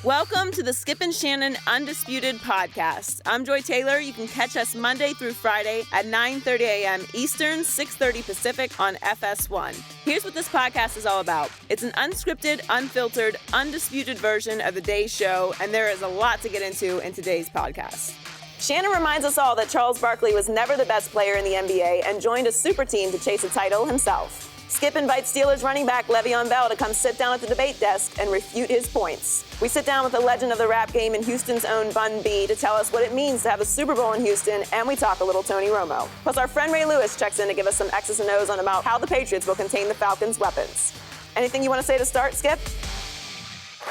Welcome to the Skip and Shannon Undisputed podcast. I'm Joy Taylor. You can catch us Monday through Friday at 9:30 a.m. Eastern, 6:30 Pacific on FS1. Here's what this podcast is all about. It's an unscripted, unfiltered, undisputed version of the day's show, and there is a lot to get into in today's podcast. Shannon reminds us all that Charles Barkley was never the best player in the NBA and joined a super team to chase a title himself. Skip invites Steelers running back Le'Veon Bell to come sit down at the debate desk and refute his points. We sit down with a legend of the rap game and Houston's own Bun B to tell us what it means to have a Super Bowl in Houston, and we talk a little Tony Romo. Plus, our friend Ray Lewis checks in to give us some X's and O's on about how the Patriots will contain the Falcons' weapons. Anything you want to say to start, Skip?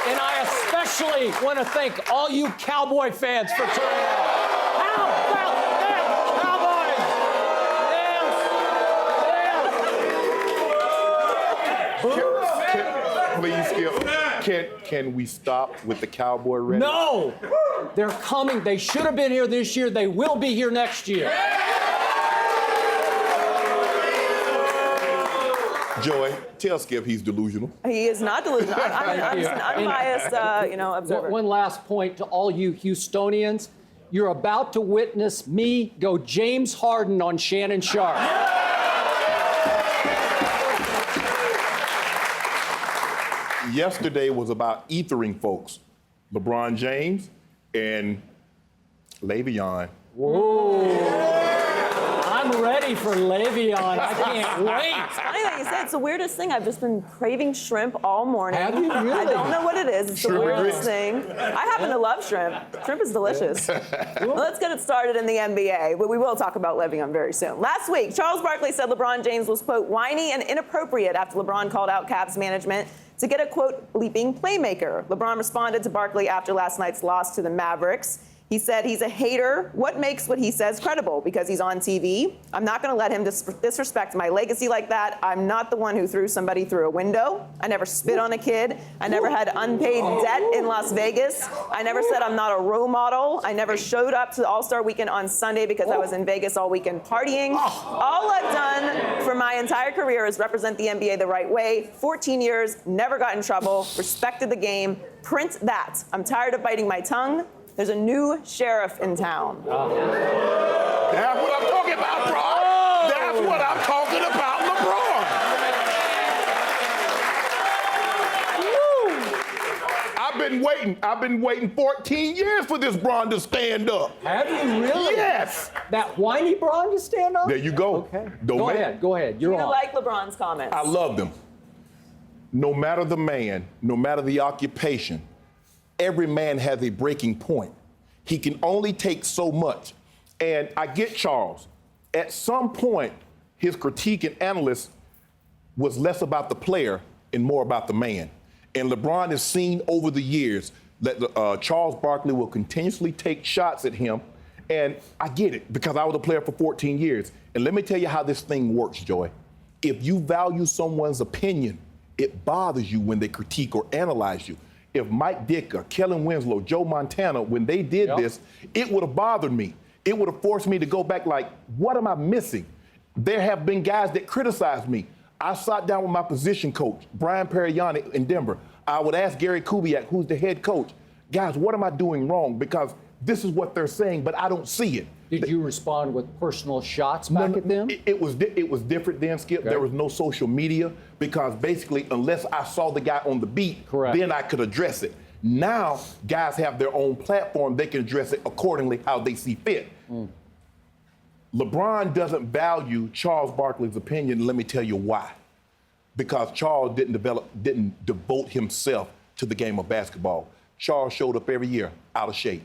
And I especially want to thank all you Cowboy fans for turning out. How about them, Cowboys? Please, Skip. Can we stop with the Cowboy rhetoric? No! They're coming. They should have been here this year. They will be here next year. Joy, tell Skip he's delusional. He is not delusional. I'm just an unbiased, observer. One last point to all you Houstonians. You're about to witness me go James Harden on Shannon Sharpe. Yesterday was about ethering folks. LeBron James and Le'Veon. Whoa. I'm ready for Le'Veon. I can't wait. Funny that you said it's the weirdest thing. I've just been craving shrimp all morning. Have you really? I don't know what it is. It's Shrimp the and weirdest grits. thing. I happen to love shrimp. Shrimp is delicious. Well, let's get it started in the NBA, but we will talk about Le'Veon very soon. Last week, Charles Barkley said LeBron James was, quote, whiny and inappropriate after LeBron called out Cavs management to get a, quote, bleeping playmaker. LeBron responded to Barkley after last night's loss to the Mavericks. He said he's a hater. What makes what he says credible? Because he's on TV. I'm not going to let him disrespect my legacy like that. I'm not the one who threw somebody through a window. I never spit on a kid. I never had unpaid debt in Las Vegas. I never said I'm not a role model. I never showed up to the All-Star Weekend on Sunday because I was in Vegas all weekend partying. All I've done for my entire career is represent the NBA the right way. 14 years, never got in trouble, respected the game. Print that. I'm tired of biting my tongue. There's a new sheriff in town. That's what I'm talking about, bro. That's what I'm talking about, LeBron. I've been waiting 14 years for this Bron to stand up. Have you really? Yes. That whiny Bron to stand up? There you go. Okay. Go ahead. You're I on. like LeBron's comments. I love them. No matter the man, no matter the occupation, every man has a breaking point. He can only take so much. And I get Charles. At some point, his critique and analyst was less about the player and more about the man. And LeBron has seen over the years that Charles Barkley will continuously take shots at him. And I get it, because I was a player for 14 years. And let me tell you how this thing works, Joy. If you value someone's opinion, it bothers you when they critique or analyze you. If Mike Dicker, Kellen Winslow, Joe Montana, when they did this, it would have bothered me. It would have forced me to go back like, what am I missing? There have been guys that criticized me. I sat down with my position coach, Brian Periani in Denver. I would ask Gary Kubiak, who's the head coach, guys, what am I doing wrong? Because this is what they're saying, but I don't see it. Did you respond with personal shots back at them? It was different then, Skip. Okay. There was no social media because basically, unless I saw the guy on the beat, then I could address it. Now, guys have their own platform. They can address it accordingly how they see fit. LeBron doesn't value Charles Barkley's opinion, and let me tell you why. Because Charles didn't devote himself to the game of basketball. Charles showed up every year out of shape.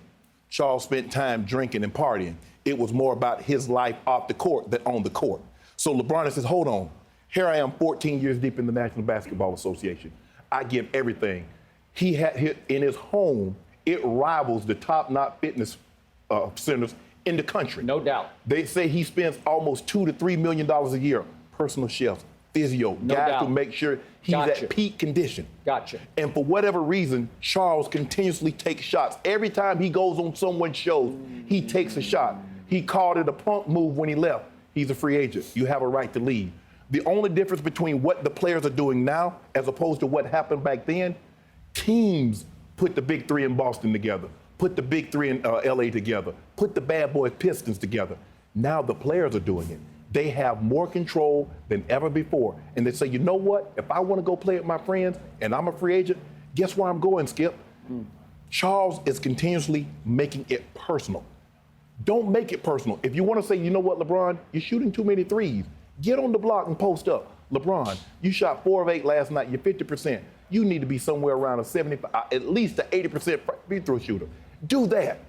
Charles spent time drinking and partying. It was more about his life off the court than on the court. So LeBron says, hold on. Here I am 14 years deep in the National Basketball Association. I give everything. He had in his home, it rivals the top-notch fitness centers in the country. No doubt. They say he spends almost $2 to $3 million a year. Personal chefs, physio, guys to make sure he's at peak condition. Gotcha. And for whatever reason, Charles continuously takes shots. Every time he goes on someone's show, he takes a shot. He called it a punk move when he left. He's a free agent. You have a right to leave. The only difference between what the players are doing now as opposed to what happened back then, teams put the big three in Boston together, put the big three in LA together, put the bad boys Pistons together. Now the players are doing it. They have more control than ever before. And they say, you know what? If I want to go play with my friends and I'm a free agent, guess where I'm going, Skip? Charles is continuously making it personal. Don't make it personal. If you want to say, you know what, LeBron, you're shooting too many threes, get on the block and post up. LeBron, you shot 4 of 8 last night, you're 50%. You need to be somewhere around a 75, at least an 80% free throw shooter. Do that.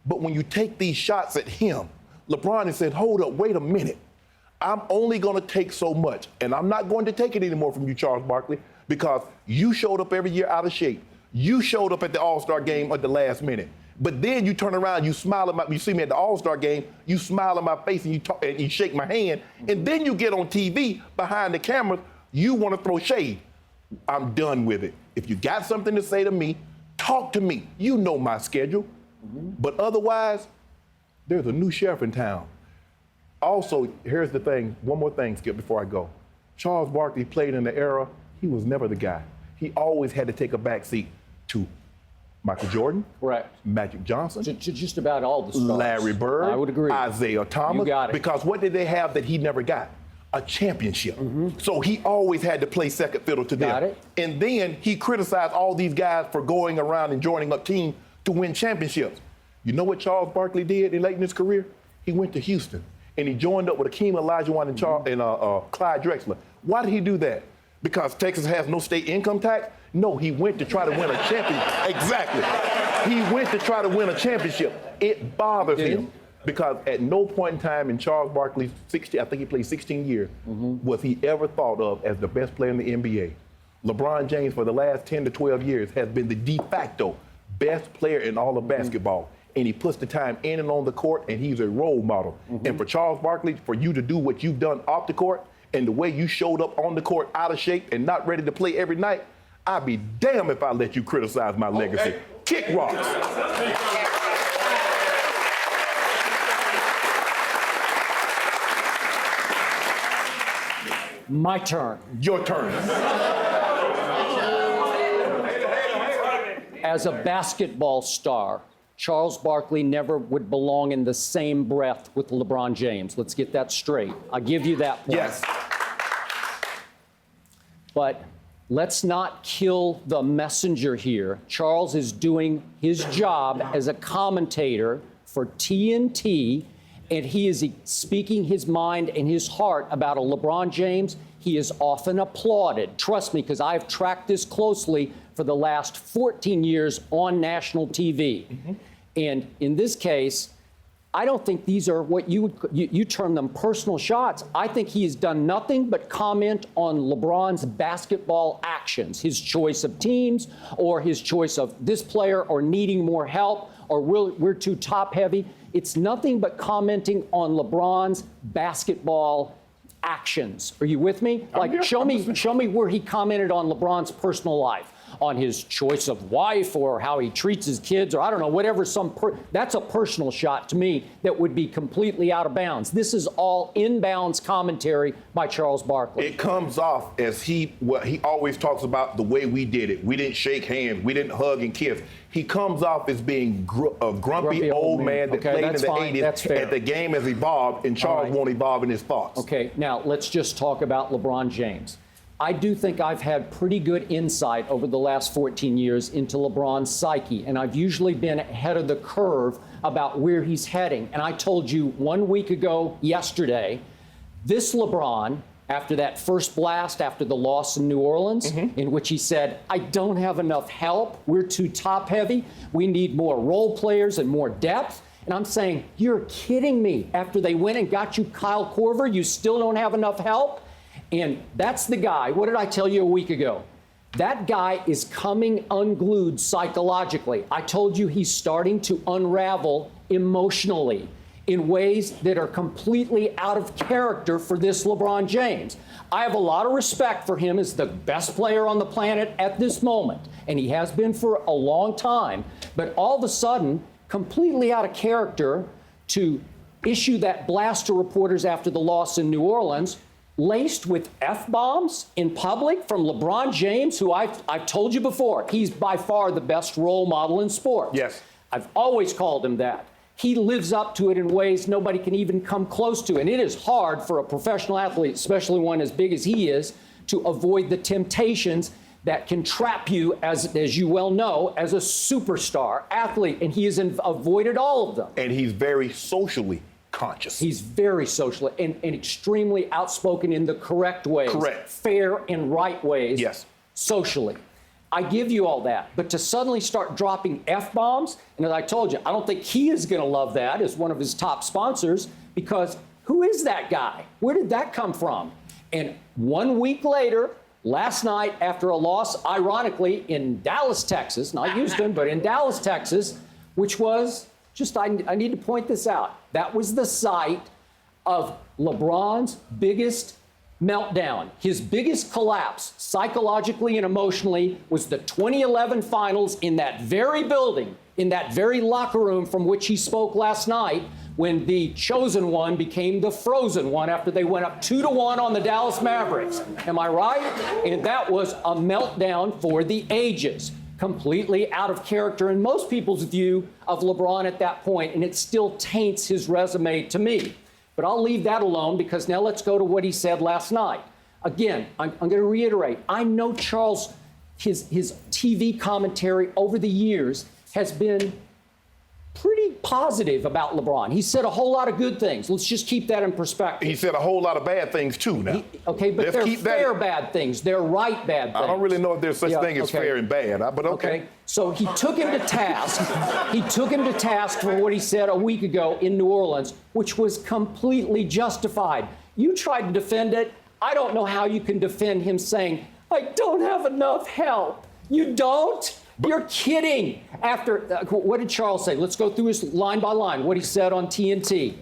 But when you take these shots at him, LeBron has said, hold up, wait a minute. I'm only going to take so much, and I'm not going to take it anymore from you, Charles Barkley, because you showed up every year out of shape. You showed up at the All-Star game at the last minute. But then you turn around, you smile at you see me at the All-Star game, you smile in my face and you talk and you shake my hand, and then you get on TV behind the camera, you want to throw shade. I'm done with it. If you got something to say to me, talk to me. You know my schedule. But otherwise, there's a new sheriff in town. Also, here's the thing, one more thing, Skip, before I go. Charles Barkley played in the era, he was never the guy. He always had to take a back seat to Michael Jordan, Correct. Magic Johnson, Just about all the stars. Larry Bird, I would agree. Isaiah Thomas. You got it. Because what did they have that he never got? A championship. So he always had to play second fiddle to them. Got it. And then he criticized all these guys for going around and joining up teams to win championships. You know what Charles Barkley did late in his career? He went to Houston and he joined up with Akeem Olajuwon and Clyde Drexler. Why did he do that? Because Texas has no state income tax? No, he went to try to win a championship. Exactly. He went to try to win a championship. It bothers him because at no point in time in Charles Barkley's 16, I think he played 16 years, was he ever thought of as the best player in the NBA. LeBron James, for the last 10 to 12 years, has been the de facto best player in all of basketball. And he puts the time in and on the court, and he's a role model. And for Charles Barkley, for you to do what you've done off the court, and the way you showed up on the court out of shape and not ready to play every night, I'd be damned if I let you criticize my legacy. Kick rocks. My turn. Your turn. As a basketball star, Charles Barkley never would belong in the same breath with LeBron James. Let's get that straight. I'll give you that point. Yes. But let's not kill the messenger here. Charles is doing his job as a commentator for TNT, and he is speaking his mind and his heart about a LeBron James. He is often applauded. Trust me, because I've tracked this closely for the last 14 years on national TV. And in this case, I don't think these are what you term them personal shots. I think he has done nothing but comment on LeBron's basketball actions, his choice of teams or his choice of this player or needing more help or we're too top heavy. It's nothing but commenting on LeBron's basketball actions. Are you with me? Like, show me where he commented on LeBron's personal life, on his choice of wife or how he treats his kids or I don't know, whatever that's a personal shot to me that would be completely out of bounds. This is all inbounds commentary by Charles Barkley. It comes off as he always talks about the way we did it. We didn't shake hands. We didn't hug and kiss. He comes off as being a grumpy old man that played in the 80s. And the game has evolved, and Charles won't evolve in his thoughts. Okay, now let's just talk about LeBron James. I do think I've had pretty good insight over the last 14 years into LeBron's psyche, and I've usually been ahead of the curve about where he's heading. And I told you 1 week ago yesterday, this LeBron, after that first blast after the loss in New Orleans, in which he said, I don't have enough help, we're too top heavy, we need more role players and more depth. And I'm saying, you're kidding me. After they went and got you Kyle Korver, you still don't have enough help? And that's the guy. What did I tell you a week ago? That guy is coming unglued psychologically. I told you he's starting to unravel emotionally in ways that are completely out of character for this LeBron James. I have a lot of respect for him as the best player on the planet at this moment, and he has been for a long time. But all of a sudden, completely out of character to issue that blast to reporters after the loss in New Orleans, laced with F-bombs in public from LeBron James, who I've told you before, he's by far the best role model in sports. Yes. I've always called him that. He lives up to it in ways nobody can even come close to. And it is hard for a professional athlete, especially one as big as he is, to avoid the temptations that can trap you, as you well know, as a superstar athlete. And he has avoided all of them. And he's very socially conscious. He's very social and extremely outspoken in the correct ways. Correct. Fair and right ways. Yes. Socially. I give you all that. But to suddenly start dropping F-bombs, and as I told you, I don't think he is going to love that as one of his top sponsors, because who is that guy? Where did that come from? And 1 week later, last night, after a loss, ironically, in Dallas, Texas, not Houston, but in Dallas, Texas, which was just, I need to point this out, that was the site of LeBron's biggest meltdown. His biggest collapse, psychologically and emotionally, was the 2011 finals in that very building, in that very locker room from which he spoke last night, when the chosen one became the frozen one after they went up 2-1 on the Dallas Mavericks. Am I right? And that was a meltdown for the ages. Completely out of character in most people's view of LeBron at that point, and it still taints his resume to me. But I'll leave that alone, because now let's go to what he said last night. Again, I'm going to reiterate, I know Charles, his TV commentary over the years has been pretty positive about LeBron. He said a whole lot of good things. Let's just keep that in perspective. He said a whole lot of bad things, too, now. Okay, but they're fair bad things. They're right bad things. I don't really know if there's such thing as fair and bad, but okay. So he took him to task. He took him to task for what he said a week ago in New Orleans, which was completely justified. You tried to defend it. I don't know how you can defend him saying, I don't have enough help. You don't? You're kidding. After, what did Charles say? Let's go through his line by line, what he said on TNT.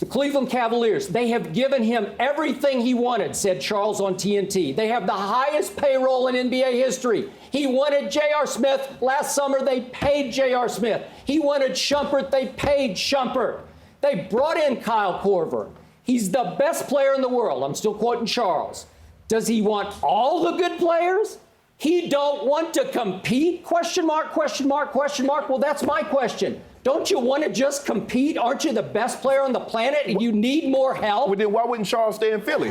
The Cleveland Cavaliers, they have given him everything he wanted, said Charles on TNT. They have the highest payroll in NBA history. He wanted J.R. Smith. Last summer, they paid J.R. Smith. He wanted Shumpert. They paid Shumpert. They brought in Kyle Korver. He's the best player in the world. I'm still quoting Charles. Does he want all the good players? He don't want to compete? Question mark, question mark, question mark. Well, that's my question. Don't you want to just compete? Aren't you the best player on the planet and you need more help? Well, then why wouldn't Charles stay in Philly?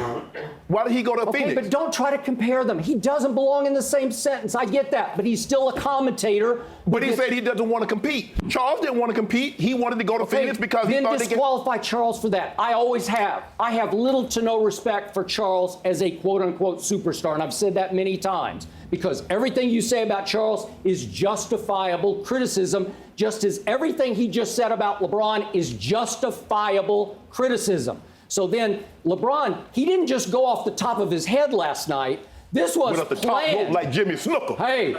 Why did he go to Phoenix? But don't try to compare them. He doesn't belong in the same sentence. I get that, but he's still a commentator. But he said he doesn't want to compete. Charles didn't want to compete. He wanted to go to Phoenix because he thought Then disqualify Charles for that. I always have. I have little to no respect for Charles as a quote-unquote superstar, and I've said that many times, because everything you say about Charles is justifiable criticism, just as everything he just said about LeBron is justifiable criticism. So then LeBron, he didn't just go off the top of his head last night. This was went up the top rope like Jimmy Snooker. Hey,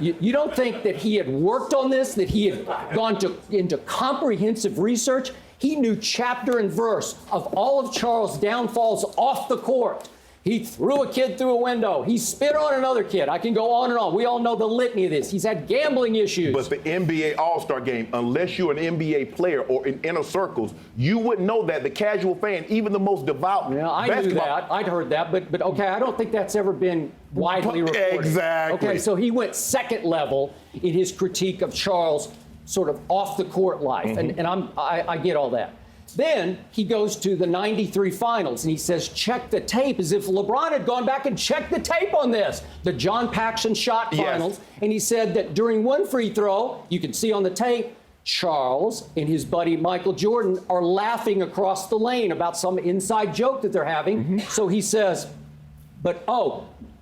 you don't think that he had worked on this, that he had gone into comprehensive research? He knew chapter and verse of all of Charles' downfalls off the court. He threw a kid through a window. He spit on another kid. I can go on and on. We all know the litany of this. He's had gambling issues. But the NBA All-Star Game, unless you're an NBA player or in inner circles, you wouldn't know that. The casual fan, even the most devout I knew that. I'd heard that. But okay, I don't think that's ever been widely reported. Exactly. Okay, so he went second level in his critique of Charles' sort of off-the-court life. Mm-hmm. And I get all that. Then he goes to the 93 finals and he says, check the tape, as if LeBron had gone back and checked the tape on this. The John Paxson shot finals. Yes. And he said that during one free throw, you can see on the tape, Charles and his buddy Michael Jordan are laughing across the lane about some inside joke that they're having. Mm-hmm. So he says, but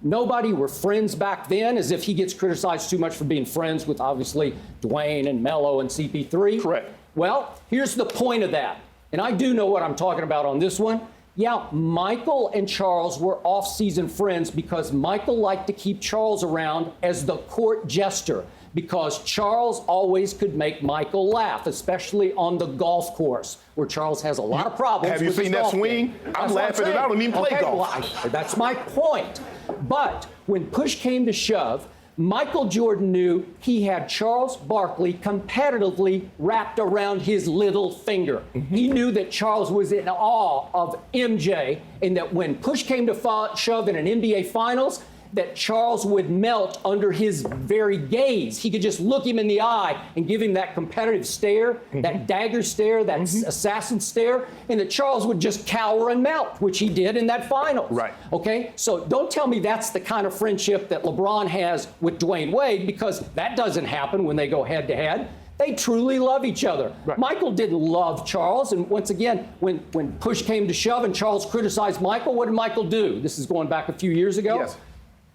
nobody were friends back then, as if he gets criticized too much for being friends with obviously Dwayne and Melo and CP3. Correct. Well, here's the point of that. And I do know what I'm talking about on this one. Yeah, Michael and Charles were off-season friends because Michael liked to keep Charles around as the court jester, because Charles always could make Michael laugh, especially on the golf course, where Charles has a lot of problems. Have you seen that swing? I'm laughing and I don't even play golf. Well, that's my point. But when push came to shove, Michael Jordan knew he had Charles Barkley competitively wrapped around his little finger. He knew that Charles was in awe of MJ, and that when push came to shove in an NBA Finals, that Charles would melt under his very gaze. He could just look him in the eye and give him that competitive stare, that dagger stare, that assassin stare, and that Charles would just cower and melt, which he did in that finals. Right. Okay? So don't tell me that's the kind of friendship that LeBron has with Dwayne Wade, because that doesn't happen when they go head to head. They truly love each other. Right. Michael didn't love Charles, and once again, when push came to shove and Charles criticized Michael, what did Michael do? This is going back a few years ago. Yes.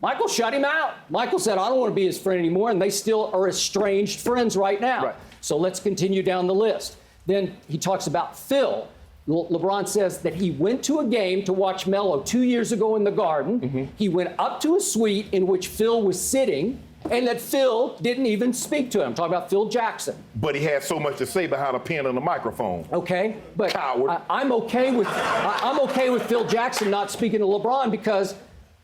Michael shut him out. Michael said, I don't want to be his friend anymore, and they still are estranged friends right now. Right. So let's continue down the list. Then he talks about Phil. LeBron says that he went to a game to watch Melo 2 years ago in the Garden. He went up to a suite in which Phil was sitting, and that Phil didn't even speak to him. I'm talking about Phil Jackson. But he had so much to say behind a pen and a microphone. Okay, but Coward. I'm okay with Phil Jackson not speaking to LeBron, because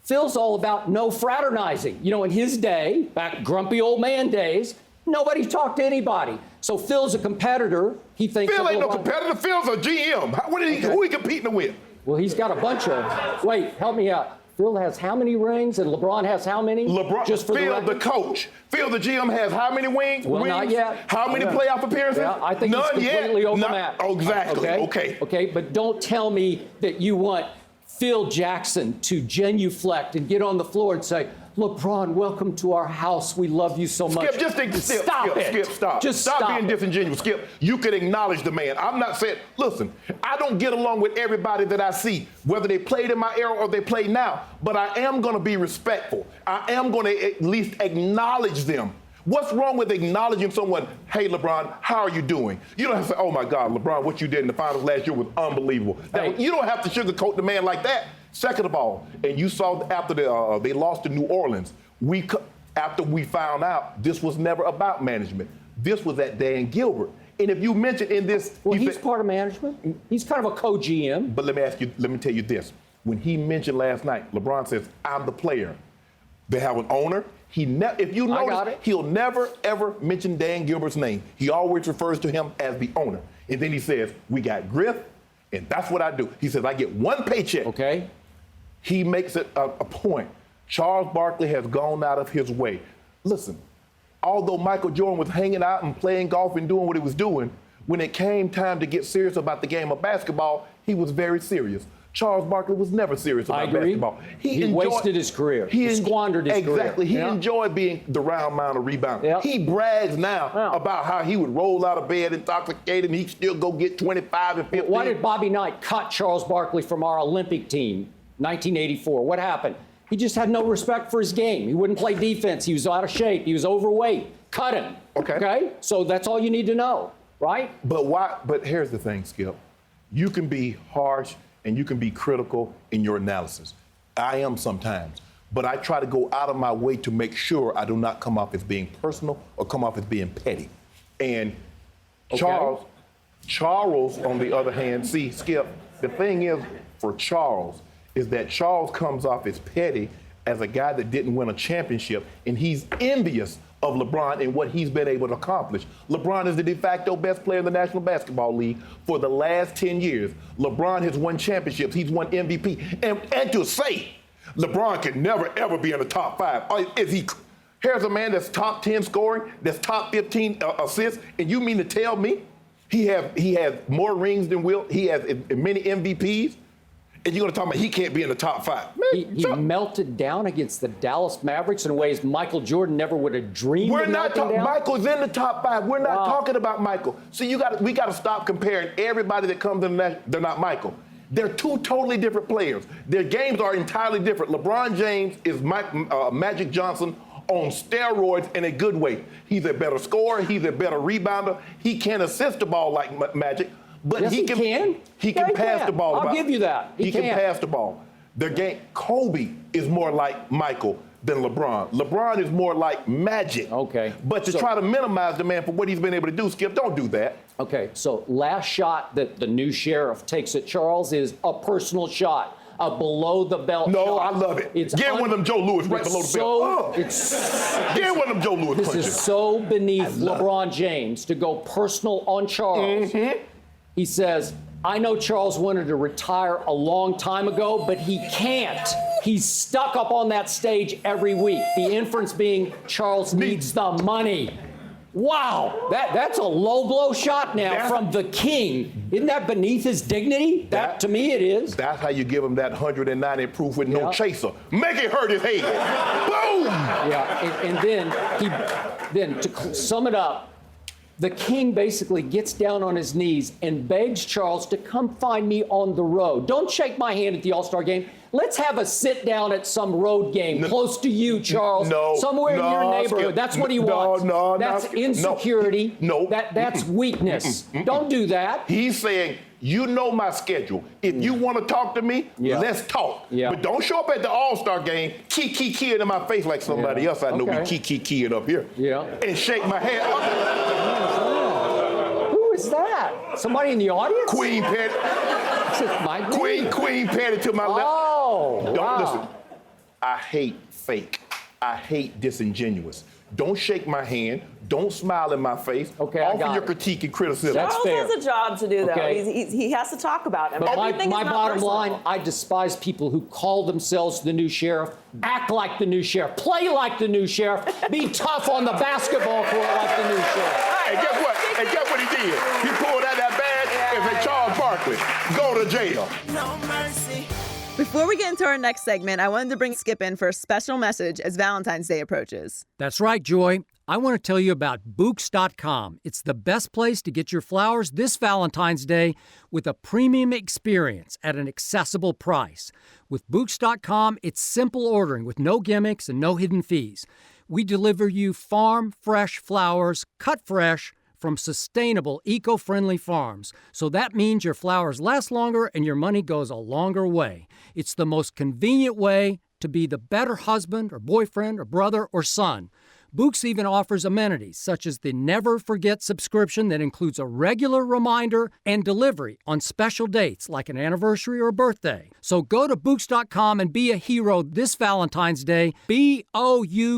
Phil's all about no fraternizing. You know, in his day, back grumpy old man days, nobody talked to anybody. So Phil's a competitor. He thinks Phil ain't no competitor. Phil's a GM. Who he competing with? Well, he's got a bunch of. Wait, help me out. Phil has how many rings, and LeBron has how many? LeBron. Just for Phil, the coach. Phil, the GM, has how many wings? Well, not yet. How many playoff appearances? Yeah, I think None he's completely yet. overmatched. Oh, exactly. Okay. But don't tell me that you want Phil Jackson to genuflect and get on the floor and say, LeBron, welcome to our house. We love you so much. Skip, stop. Just stop being it. disingenuous. Skip, you could acknowledge the man. I'm not saying, listen, I don't get along with everybody that I see, whether they played in my era or they play now, but I am going to be respectful. I am going to at least acknowledge them. What's wrong with acknowledging someone, hey, LeBron, how are you doing? You don't have to say, oh, my God, LeBron, what you did in the finals last year was unbelievable. You don't have to sugarcoat the man like that. Second of all, and you saw after they lost to New Orleans, after we found out this was never about management. This was at Dan Gilbert. And if you mentioned in this... Well, he's part of management. He's kind of a co-GM. But let me tell you this. When he mentioned last night, LeBron says, I'm the player. They have an owner. If you notice, he'll never, ever mention Dan Gilbert's name. He always refers to him as the owner. And then he says, we got Griff, and that's what I do. He says, I get one paycheck. Okay. He makes it a point. Charles Barkley has gone out of his way. Listen, although Michael Jordan was hanging out and playing golf and doing what he was doing, when it came time to get serious about the game of basketball, he was very serious. Charles Barkley was never serious about basketball. He wasted his career. He squandered his career. Exactly. He enjoyed being the round mound rebounder. Yep. He brags now about how he would roll out of bed intoxicated and he'd still go get 25 and 15. Why did Bobby Knight cut Charles Barkley from our Olympic team, 1984? What happened? He just had no respect for his game. He wouldn't play defense. He was out of shape. He was overweight. Cut him. Okay? So that's all you need to know, right? But here's the thing, Skip. You can be harsh and you can be critical in your analysis. I am sometimes. But I try to go out of my way to make sure I do not come off as being personal or come off as being petty. And Charles, on the other hand, see, Skip, the thing is for Charles is that Charles comes off as petty as a guy that didn't win a championship, and he's envious of LeBron and what he's been able to accomplish. LeBron is the de facto best player in the National Basketball League for the last 10 years. LeBron has won championships. He's won MVP. And to say LeBron can never, ever be in the top 5, here's a man that's top 10 scoring, that's top 15 assists, and you mean to tell me he has more rings than Will, he has many MVPs? And you're going to talk about he can't be in the top 5. Man, he melted down against the Dallas Mavericks in ways Michael Jordan never would have dreamed of melting down. Michael's in the top 5. We're not talking about Michael. So we got to stop comparing everybody that comes in. They're not Michael. They're two totally different players. Their games are entirely different. LeBron James is Magic Johnson on steroids in a good way. He's a better scorer. He's a better rebounder. He can't assist the ball like Magic. But yes, he can. He can pass the ball. I'll give you that. He can pass the ball. Their game, Kobe is more like Michael than LeBron. LeBron is more like Magic. Okay. But to try to minimize the man for what he's been able to do, Skip, don't do that. Okay, so last shot that the new sheriff takes at Charles is a personal shot. a below-the-belt No, shot. I love it. It's Get one of them Joe Louis right below the belt. Get one of them Joe Louis This punches. is so beneath LeBron James to go personal on Charles. He says, I know Charles wanted to retire a long time ago, but he can't. He's stuck up on that stage every week. The inference being Charles needs the money. Wow, that's a low blow shot now from the king. Isn't that beneath his dignity? That to me it is. That's how you give him that 190 proof with no chaser. Make it hurt his head. Boom! Yeah, and then to sum it up, the king basically gets down on his knees and begs Charles to come find me on the road. Don't shake my hand at the All-Star game. Let's have a sit down at some road game close to you, Charles. Somewhere in your neighborhood. That's what he wants. That's insecurity. That's weakness. Don't do that. He's saying, you know my schedule. If you want to talk to me, let's talk. But don't show up at the All-Star game, keying in my face like somebody else I know be keying up here. And shake my hand. Who is that? Somebody in the audience? Queen Patty. Queen Patty to my left. Don't listen. I hate fake. I hate disingenuous. Don't shake my hand. Don't smile in my face. Offer your critique and criticism. Charles has a job to do, though. He has to talk about it. But my bottom line, I despise people who call themselves the new sheriff, act like the new sheriff, play like the new sheriff, be tough on the basketball court like the new sheriff. And guess what? And guess what he did? He pulled out that badge and said, Charles Barkley, go to jail. No mercy. Before we get into our next segment, I wanted to bring Skip in for a special message as Valentine's Day approaches. That's right, Joy. I want to tell you about Books.com. It's the best place to get your flowers this Valentine's Day with a premium experience at an accessible price. With Books.com, it's simple ordering with no gimmicks and no hidden fees. We deliver you farm-fresh flowers, cut fresh, from sustainable, eco-friendly farms. So that means your flowers last longer and your money goes a longer way. It's the most convenient way to be the better husband or boyfriend or brother or son. Books even offers amenities such as the Never Forget subscription that includes a regular reminder and delivery on special dates like an anniversary or birthday. So go to Books.com and be a hero this Valentine's Day. BOUQS.com.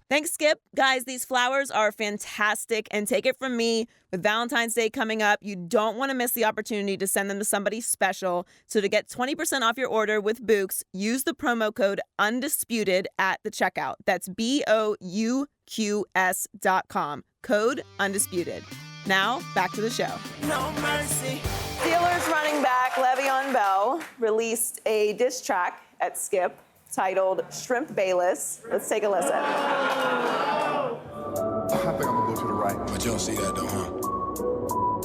Thanks, Skip. Guys, these flowers are fantastic, and take it from me, with Valentine's Day coming up, you don't want to miss the opportunity to send them to somebody special. So to get 20% off your order with Books, use the promo code UNDISPUTED at the checkout. That's BOUQS.com. Code UNDISPUTED. Now, back to the show. No mercy. Steelers running back Le'Veon Bell released a diss track at Skip titled Shrimp Bayless. Let's take a listen. I think I'm gonna go to the right. But you don't see that though, huh?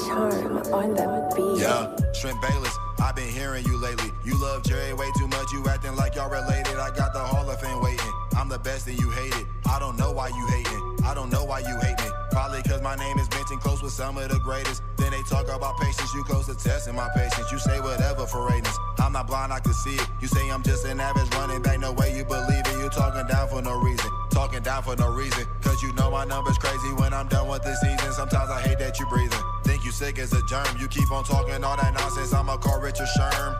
Charm on the beat. Yeah, Shrimp Bayless, I've been hearing you lately. You love Jerry way too much, you acting like y'all related. I got the Hall of Fame waiting. I'm the best and you hate it. I don't know why you hating. I don't know why you hate me. Probably cause my name is mentioned close with some of the greatest. Then they talk about patience, you close to testing my patience. You say whatever for greatness. I'm not blind, I can see it. You say I'm just an average running back, no way you believe it. You talking down for no reason. Talking down for no reason. Cause you know my number's crazy when I'm done with the season. Sometimes I hate that you breathing. Think you sick as a germ. You keep on talking all that nonsense. I'ma call Richard Sherm.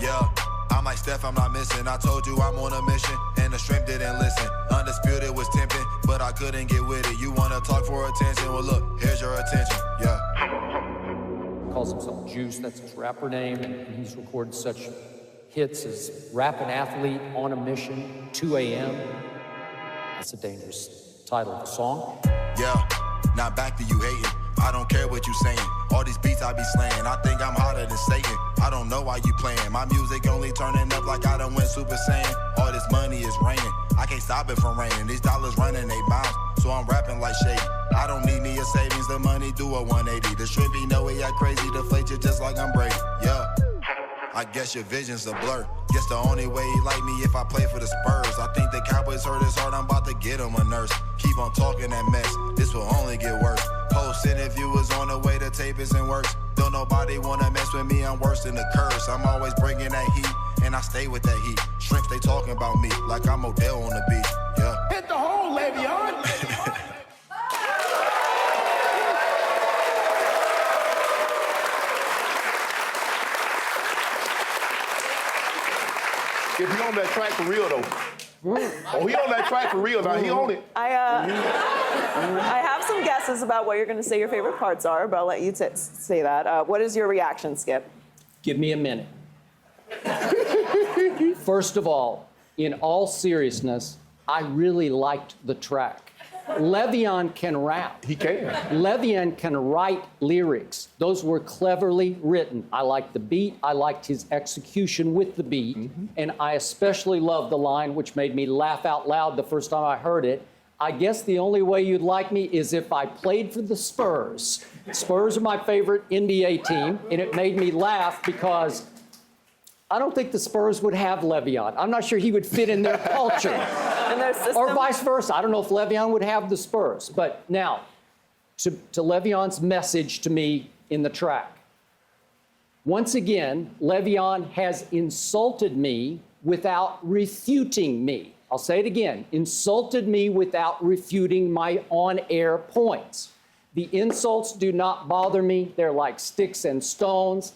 Yeah. I'm like Steph, I'm not missing. I told you I'm on a mission, and the shrimp didn't listen. Undisputed was tempting, but I couldn't get with it. You wanna talk for attention? Well, look, here's your attention. Yeah. Calls himself Juice, that's his rapper name, and he's recorded such hits as Rapping Athlete, On a Mission, 2 a.m. That's a dangerous title of a song. Yeah, now back to you hating. I don't care what you saying. All these beats I be slaying. I think I'm hotter than Satan. I don't know why you playing. My music only turning up like I done went Super Saiyan. All this money is raining. I can't stop it from raining. These dollars running, they bounce. So I'm rapping like Shady. I don't need me a savings. The money do a 180. The shrimp be know it act crazy. Deflate you just like I'm Brady. Yeah. I guess your vision's a blur. Guess the only way he like me if I play for the Spurs. I think the Cowboys hurt his heart, I'm about to get him a nurse. Keep on talking that mess, this will only get worse. Post interview is on the way, the tape isn't worse. Don't nobody wanna mess with me, I'm worse than the curse. I'm always bringing that heat, and I stay with that heat. Shrimps, they talking about me, like I'm Odell on the beach, yeah. Hit the hole, Le'Veon. If he on that track for real, though. Oh, he on that track for real. Now, he on it. I have some guesses about what you're going to say your favorite parts are, but I'll let you say that. What is your reaction, Skip? Give me a minute. First of all, in all seriousness, I really liked the track. Le'Veon can rap. He can. Le'Veon can write lyrics. Those were cleverly written. I liked the beat. I liked his execution with the beat. And I especially loved the line, which made me laugh out loud the first time I heard it. I guess the only way you'd like me is if I played for the Spurs. Spurs are my favorite NBA team, and it made me laugh because I don't think the Spurs would have Le'Veon. I'm not sure he would fit in their culture. And their system? Or vice versa. I don't know if Le'Veon would have the Spurs. But now, to Le'Veon's message to me in the track. Once again, Le'Veon has insulted me without refuting me. I'll say it again. Insulted me without refuting my on-air points. The insults do not bother me. They're like sticks and stones.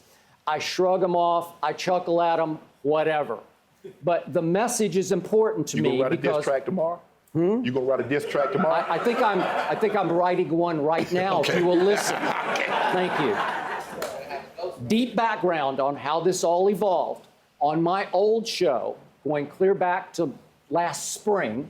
I shrug them off, I chuckle at them, whatever. But the message is important to me You gonna write because a diss track tomorrow? You gonna write a diss track tomorrow? I think I'm writing one right now. Okay. If you will listen. Thank you. Deep background on how this all evolved. On my old show, going clear back to last spring,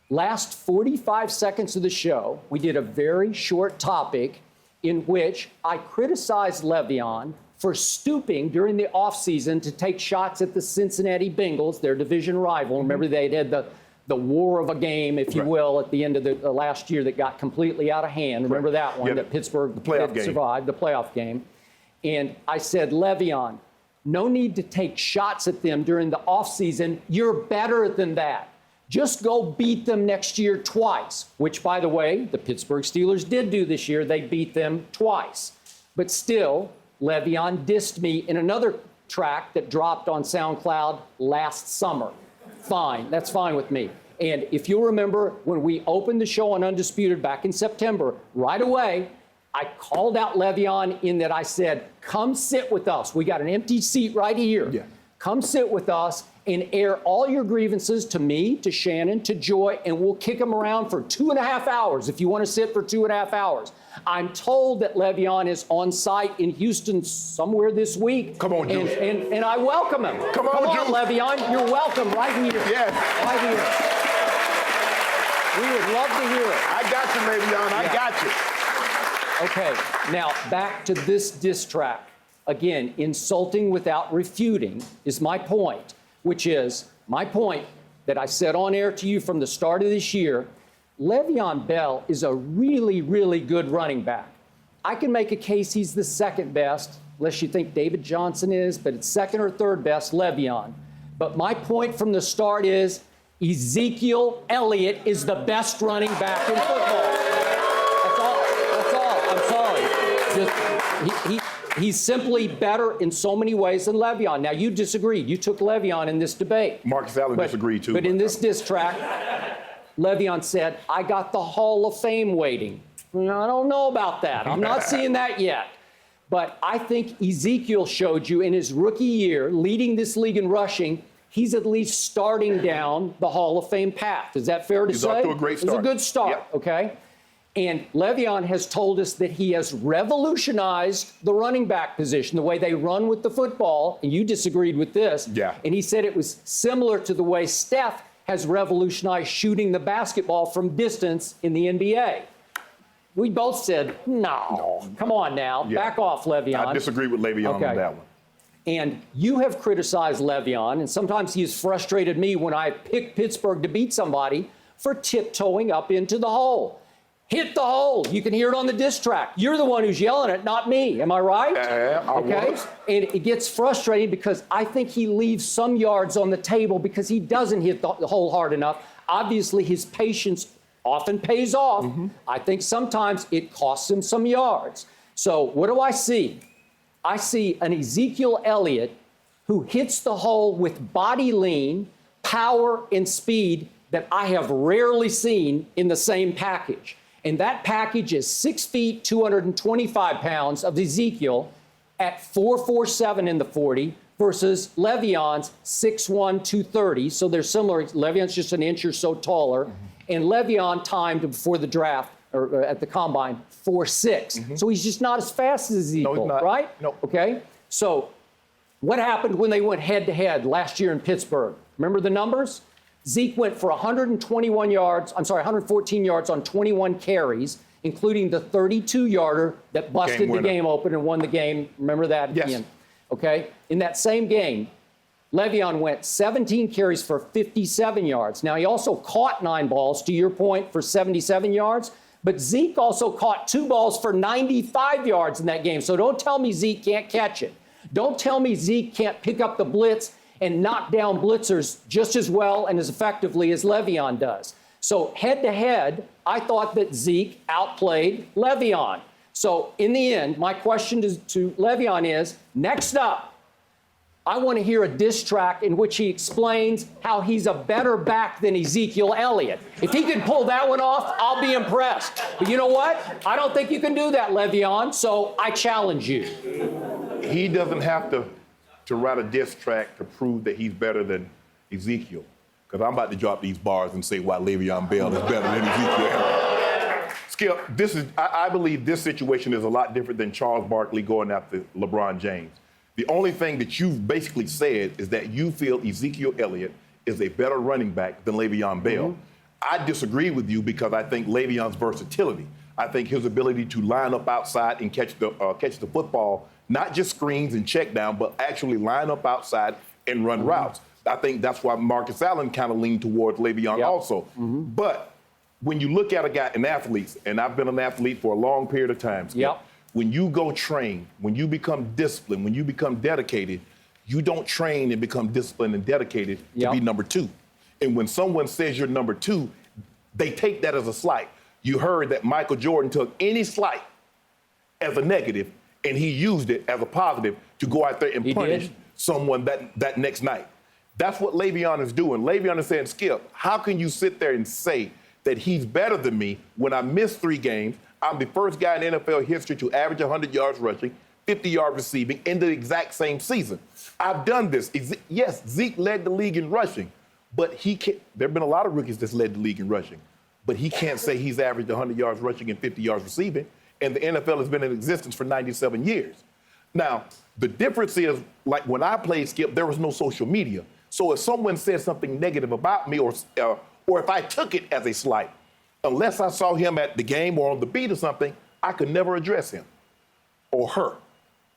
last 45 seconds of the show, we did a very short topic in which I criticized Le'Veon for stooping during the offseason to take shots at the Cincinnati Bengals, their division rival. Remember, they had the war of a game, if you will, at the end of the last year that got completely out of hand. Remember that one, that Pittsburgh survived, the playoff game. And I said, Le'Veon, no need to take shots at them during the offseason. You're better than that. Just go beat them next year twice, which, by the way, the Pittsburgh Steelers did do this year. They beat them twice. But still, Le'Veon dissed me in another track that dropped on SoundCloud last summer. Fine, that's fine with me. And if you'll remember, when we opened the show on Undisputed back in September, right away, I called out Le'Veon in that I said, come sit with us. We got an empty seat right here. Yeah. Come sit with us and air all your grievances to me, to Shannon, to Joy, and we'll kick them around for 2.5 hours if you want to sit for 2.5 hours. I'm told that Le'Veon is on site in Houston somewhere this week. Come on, Juice. And I welcome him. Come on, Juice. Le'Veon. You're welcome right here. Yes. Right here. We would love to hear it. I got you, Le'Veon. I got you. Okay, now back to this diss track. Again, insulting without refuting is my point, which is my point that I said on air to you from the start of this year. Le'Veon Bell is a really, really good running back. I can make a case he's the second best, unless you think David Johnson is, but it's second or third best, Le'Veon. But my point from the start is Ezekiel Elliott is the best running back in football. That's all. I'm sorry. He's simply better in so many ways than Le'Veon. Now, you disagreed. You took Le'Veon in this debate. Marcus Allen disagreed, too. But in this diss track, Le'Veon said, I got the Hall of Fame waiting. I don't know about that. I'm not seeing that yet. But I think Ezekiel showed you in his rookie year, leading this league in rushing, he's at least starting down the Hall of Fame path. Is that fair to say? He's off to a great start. It's a good start, okay? And Le'Veon has told us that he has revolutionized the running back position, the way they run with the football, and you disagreed with this. Yeah. And he said it was similar to the way Steph has revolutionized shooting the basketball from distance in the NBA. We both said, no. Come on now, back off, Le'Veon. I disagree with Le'Veon on that one. And you have criticized Le'Veon, and sometimes he has frustrated me when I pick Pittsburgh to beat somebody for tiptoeing up into the hole. Hit the hole. You can hear it on the diss track. You're the one who's yelling it, not me. Am I right? I was. And it gets frustrating because I think he leaves some yards on the table because he doesn't hit the hole hard enough. Obviously, his patience often pays off. I think sometimes it costs him some yards. So what do I see? I see an Ezekiel Elliott who hits the hole with body lean, power, and speed that I have rarely seen in the same package. And that package is 6 feet, 225 pounds of Ezekiel at 4.47 in the 40, versus Le'Veon's 6'1", 230. So they're similar. Le'Veon's just an inch or so taller. And Le'Veon timed before the draft, or at the combine, 4'6". So he's just not as fast as Ezekiel, No, he's not. right? No. Okay. So what happened when they went head-to-head last year in Pittsburgh? Remember the numbers? Zeke went for 114 yards on 21 carries, including the 32-yarder that busted the game open and won the game. Remember that? Yes. Ian? Okay. In that same game, Le'Veon went 17 carries for 57 yards. Now, he also caught 9 balls, to your point, for 77 yards. But Zeke also caught 2 balls for 95 yards in that game. So don't tell me Zeke can't catch it. Don't tell me Zeke can't pick up the blitz and knock down blitzers just as well and as effectively as Le'Veon does. So head-to-head, I thought that Zeke outplayed Le'Veon. So in the end, my question to Le'Veon is, next up, I want to hear a diss track in which he explains how he's a better back than Ezekiel Elliott. If he can pull that one off, I'll be impressed. But you know what? I don't think you can do that, Le'Veon, so I challenge you. He doesn't have to write a diss track to prove that he's better than Ezekiel. Because I'm about to drop these bars and say why Le'Veon Bell is better than Ezekiel. Skip, I believe this situation is a lot different than Charles Barkley going after LeBron James. The only thing that you've basically said is that you feel Ezekiel Elliott is a better running back than Le'Veon Bell. I disagree with you because I think Le'Veon's versatility, I think his ability to line up outside and catch the football, not just screens and check down, but actually line up outside and run routes. I think that's why Marcus Allen kind of leaned towards Le'Veon also. But when you look at an athlete, and I've been an athlete for a long period of time, when you go train, when you become disciplined, when you become dedicated, you don't train and become disciplined and dedicated to be number 2. And when someone says you're number 2, they take that as a slight. You heard that Michael Jordan took any slight as a negative, and he used it as a positive to go out there and punish someone that next night. That's what Le'Veon is doing. Le'Veon is saying, Skip, how can you sit there and say that he's better than me when I missed 3 games? I'm the first guy in NFL history to average 100 yards rushing, 50 yards receiving in the exact same season. I've done this. Yes, Zeke led the league in rushing, but he can't. There have been a lot of rookies that's led the league in rushing, but he can't say he's averaged 100 yards rushing and 50 yards receiving, and the NFL has been in existence for 97 years. Now, the difference is, like when I played, Skip, there was no social media. So if someone said something negative about me or if I took it as a slight, unless I saw him at the game or on the beat or something, I could never address him or her.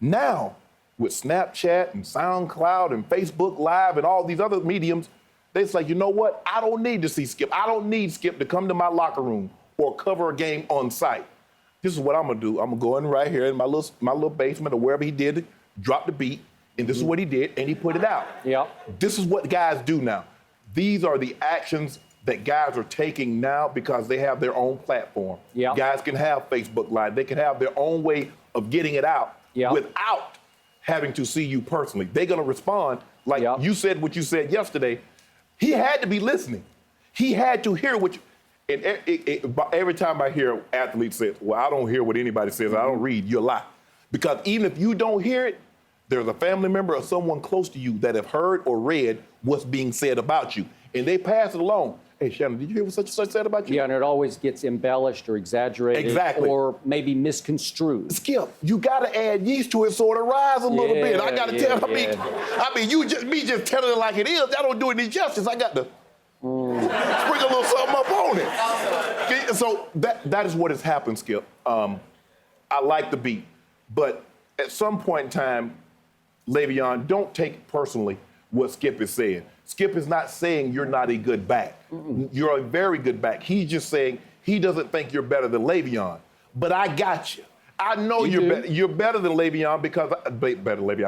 Now, with Snapchat and SoundCloud and Facebook Live and all these other mediums, they say, you know what? I don't need to see Skip. I don't need Skip to come to my locker room or cover a game on site. This is what I'm gonna do. I'm gonna go in right here in my little basement or wherever he did it, drop the beat, and this is what he did, and he put it out. This is what guys do now. These are the actions that guys are taking now because they have their own platform. Guys can have Facebook Live. They can have their own way of getting it out without having to see you personally. They're going to respond like you said what you said yesterday. He had to be listening. He had to hear what you... And every time I hear athletes say, well, I don't hear what anybody says, I don't read, you're a lie. Because even if you don't hear it, there's a family member or someone close to you that have heard or read what's being said about you. And they pass it along. Hey, Shannon, did you hear what such and such said about you? Yeah, and it always gets embellished or exaggerated or maybe misconstrued. Skip, you got to add yeast to it so it'll rise a little bit. I got to tell, I mean, me just telling it like it is, I don't do it any justice. I got to sprinkle a little something up on it. Okay, so that is what has happened, Skip. I like the beat, but at some point in time, Le'Veon, don't take personally what Skip is saying. Skip is not saying you're not a good back. You're a very good back. He's just saying he doesn't think you're better than Le'Veon. But I got you. I know you're better than Le'Veon because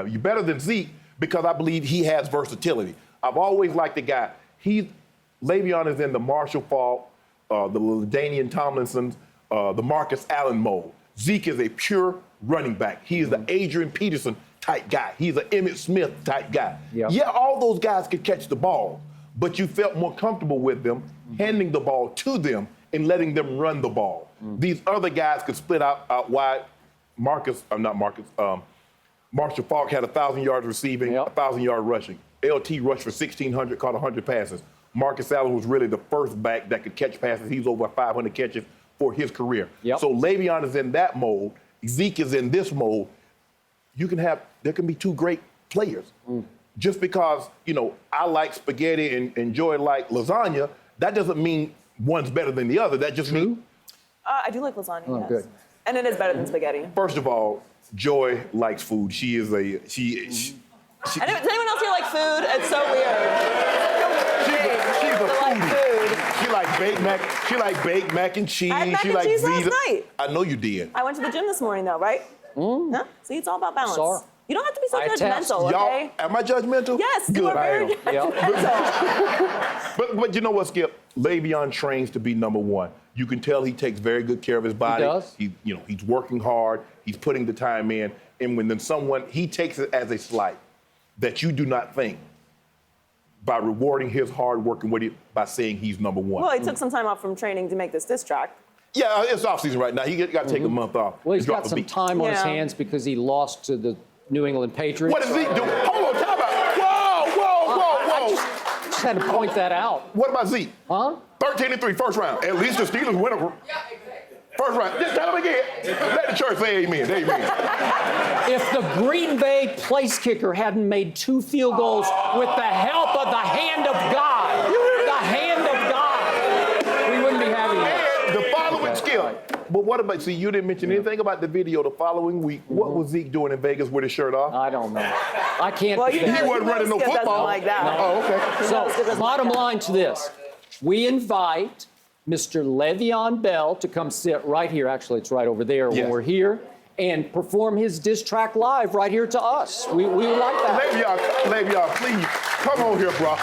you're better than Zeke because I believe he has versatility. I've always liked the guy. Le'Veon is in the Marshall Faulk, the LaDainian Tomlinsons, the Marcus Allen mold. Zeke is a pure running back. He is the Adrian Peterson type guy. He's an Emmitt Smith type guy. Yeah, all those guys could catch the ball, but you felt more comfortable with them handing the ball to them and letting them run the ball. These other guys could split out wide. Marshall Faulk had 1,000 yards receiving, 1,000 yards rushing. LT rushed for 1,600, caught 100 passes. Marcus Allen was really the first back that could catch passes. He's over 500 catches for his career. So Le'Veon is in that mode. Zeke is in this mode. There can be two great players. Just because, I like spaghetti and Joy like lasagna, that doesn't mean one's better than the other. That just means... I do like lasagna, yes. Good. And it is better than spaghetti. First of all, Joy likes food. She is a... Does anyone else here like food? It's so weird. She's a foodie. She like baked mac and cheese. I had mac she and like cheese last Vita. night. I know you did. I went to the gym this morning, though, right? No? See, it's all about balance. Sorry. You don't have to be so I attest. judgmental, okay? Y'all, am I judgmental? Yes, Good, you are very judgmental. But you know what, Skip? Le'Veon trains to be number one. You can tell he takes very good care of his body. He does. He's working hard. He's putting the time in. And when then he takes it as a slight that you do not think by rewarding his hard work and by saying he's number one. Well, he took some time off from training to make this diss track. Yeah, it's off season right now. He got to take a month off. Well, he's got some time on his hands because he lost to the New England Patriots. What does he do? Hold on, time out. Whoa. Just had to point that out. What about Zeke? Huh? 13-3, first round. At least the Steelers win a first round. Just tell him again. Let the church say amen. Amen. If the Green Bay place kicker hadn't made 2 field goals with the help of the hand of God, we wouldn't be having this. And the following skill. But what about, you didn't mention anything about the video the following week. What was Zeke doing in Vegas with his shirt off? I don't know. I can't. Well, He wasn't running no Skip doesn't football. like that. No. Oh, okay. So, bottom line to this, we invite Mr. Le'Veon Bell to come sit right here. Actually, it's right over there when we're here, and perform his diss track live right here to us. We would like that. Le'Veon, please, come on here, bro.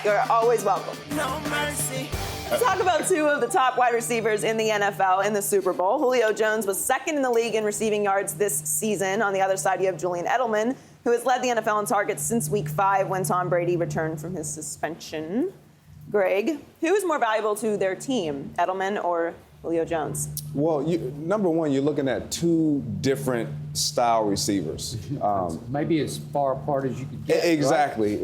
You're always welcome. No mercy. Let's talk about 2 of the top wide receivers in the NFL in the Super Bowl. Julio Jones was second in the league in receiving yards this season. On the other side, you have Julian Edelman, who has led the NFL in targets since Week 5 when Tom Brady returned from his suspension. Greg, who is more valuable to their team, Edelman or Julio Jones? Well, number one, you're looking at 2 different style receivers. Maybe as far apart as you could get. Exactly.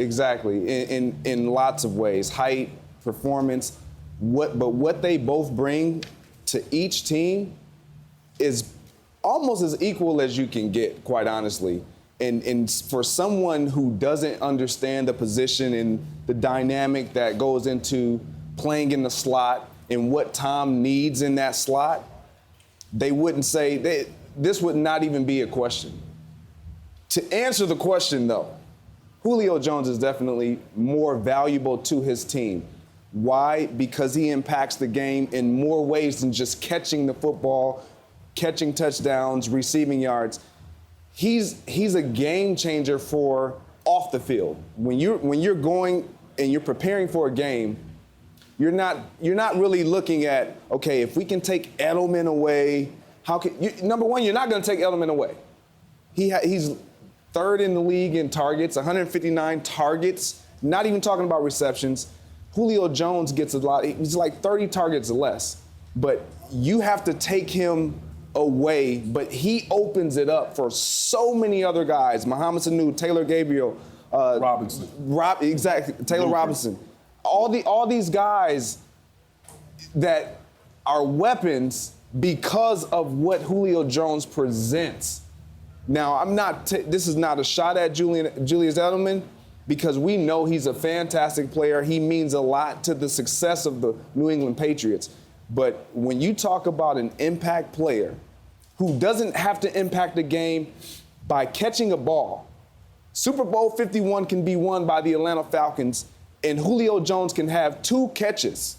In lots of ways, height, performance. But what they both bring to each team is almost as equal as you can get, quite honestly. And for someone who doesn't understand the position and the dynamic that goes into playing in the slot and what Tom needs in that slot, they wouldn't say this would not even be a question. To answer the question, though, Julio Jones is definitely more valuable to his team. Why? Because he impacts the game in more ways than just catching the football, catching touchdowns, receiving yards. He's a game changer for off the field. When you're going and you're preparing for a game, you're not really looking at, okay, if we can take Edelman away, number one, you're not going to take Edelman away. He's third in the league in targets, 159 targets, not even talking about receptions. Julio Jones gets a lot. He's like 30 targets or less. But you have to take him away, but he opens it up for so many other guys. Mohamed Sanu, Taylor Gabriel. Robinson. Taylor Robinson. All these guys that are weapons because of what Julio Jones presents. Now, this is not a shot at Julius Edelman, because we know he's a fantastic player. He means a lot to the success of the New England Patriots. But when you talk about an impact player who doesn't have to impact the game by catching a ball, Super Bowl 51 can be won by the Atlanta Falcons, and Julio Jones can have 2 catches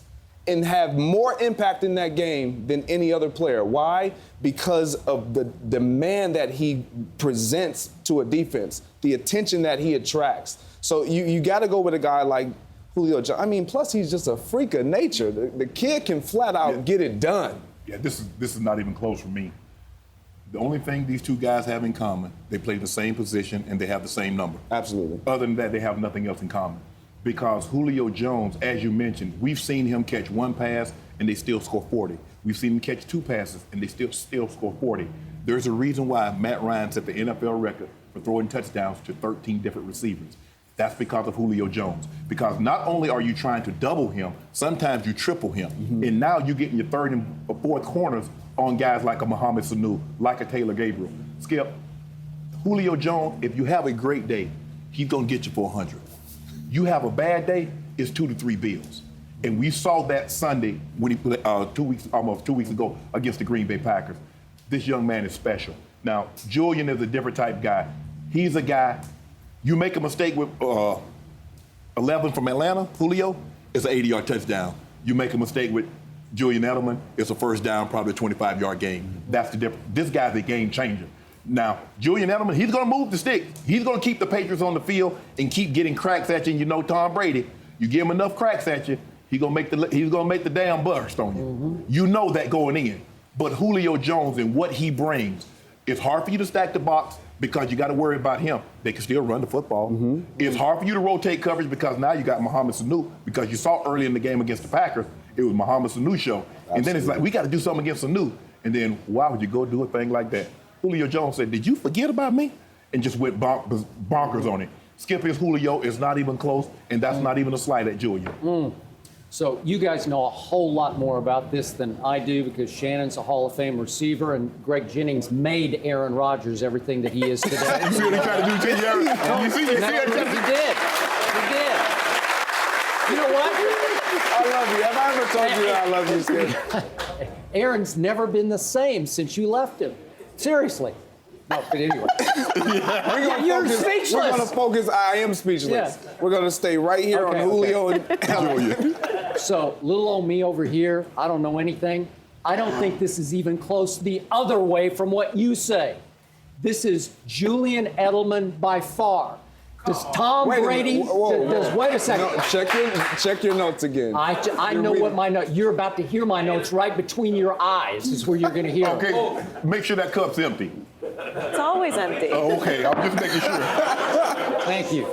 and have more impact in that game than any other player. Why? Because of the demand that he presents to a defense, the attention that he attracts. So you got to go with a guy like Julio Jones. I mean, plus he's just a freak of nature. The kid can flat out get it done. Yeah, this is not even close for me. The only thing these 2 guys have in common, they play the same position and they have the same number. Absolutely. Other than that, they have nothing else in common. Because Julio Jones, as you mentioned, we've seen him catch 1 pass and they still score 40. We've seen them catch 2 passes, and they still score 40. There's a reason why Matt Ryan set the NFL record for throwing touchdowns to 13 different receivers. That's because of Julio Jones. Because not only are you trying to double him, sometimes you triple him. And now you're getting your 3rd and 4th corners on guys like a Mohamed Sanu, like a Taylor Gabriel. Skip, Julio Jones, if you have a great day, he's going to get you for 100. You have a bad day, it's 2 to 3 bills. And we saw that Sunday when he played almost 2 weeks ago against the Green Bay Packers. This young man is special. Now, Julian is a different type guy. He's a guy, you make a mistake with 11 from Atlanta, Julio, it's an 80-yard touchdown. You make a mistake with Julian Edelman, it's a first down, probably a 25-yard game. That's the difference. This guy's a game changer. Now, Julian Edelman, he's going to move the stick. He's going to keep the Patriots on the field and keep getting cracks at you. And you know Tom Brady, you give him enough cracks at you, he's going to make the damn burst on you. You know that going in. But Julio Jones and what he brings, it's hard for you to stack the box because you got to worry about him. They can still run the football. It's hard for you to rotate coverage because now you got Mohamed Sanu, because you saw early in the game against the Packers, it was Mohamed Sanu show. Absolutely. And then it's like, we got to do something against Sanu. And then why would you go do a thing like that? Julio Jones said, did you forget about me? And just went bonkers on it. Skip is Julio, is not even close, and that's not even a slight at Julian. So you guys know a whole lot more about this than I do because Shannon's a Hall of Fame receiver and Greg Jennings made Aaron Rodgers everything that he is today. You see what he tried to do to you, Aaron? You see He did. You know what? I love you. Have I ever told you that I love you, Skip? Aaron's never been the same since you left him. Seriously. No, but anyway. You're speechless. We're going to focus. I am speechless. Yeah. We're going to stay right here on Julio and Julian. So, little old me over here, I don't know anything. I don't think this is even close the other way from what you say. This is Julian Edelman by far. Does Tom Brady? Wait a second. No, check your notes again. I know what my notes. You're about to hear my notes right between your eyes. Is where you're going to hear. Okay, make sure that cup's empty. It's always empty. Oh, okay, I'm just making sure. Thank you.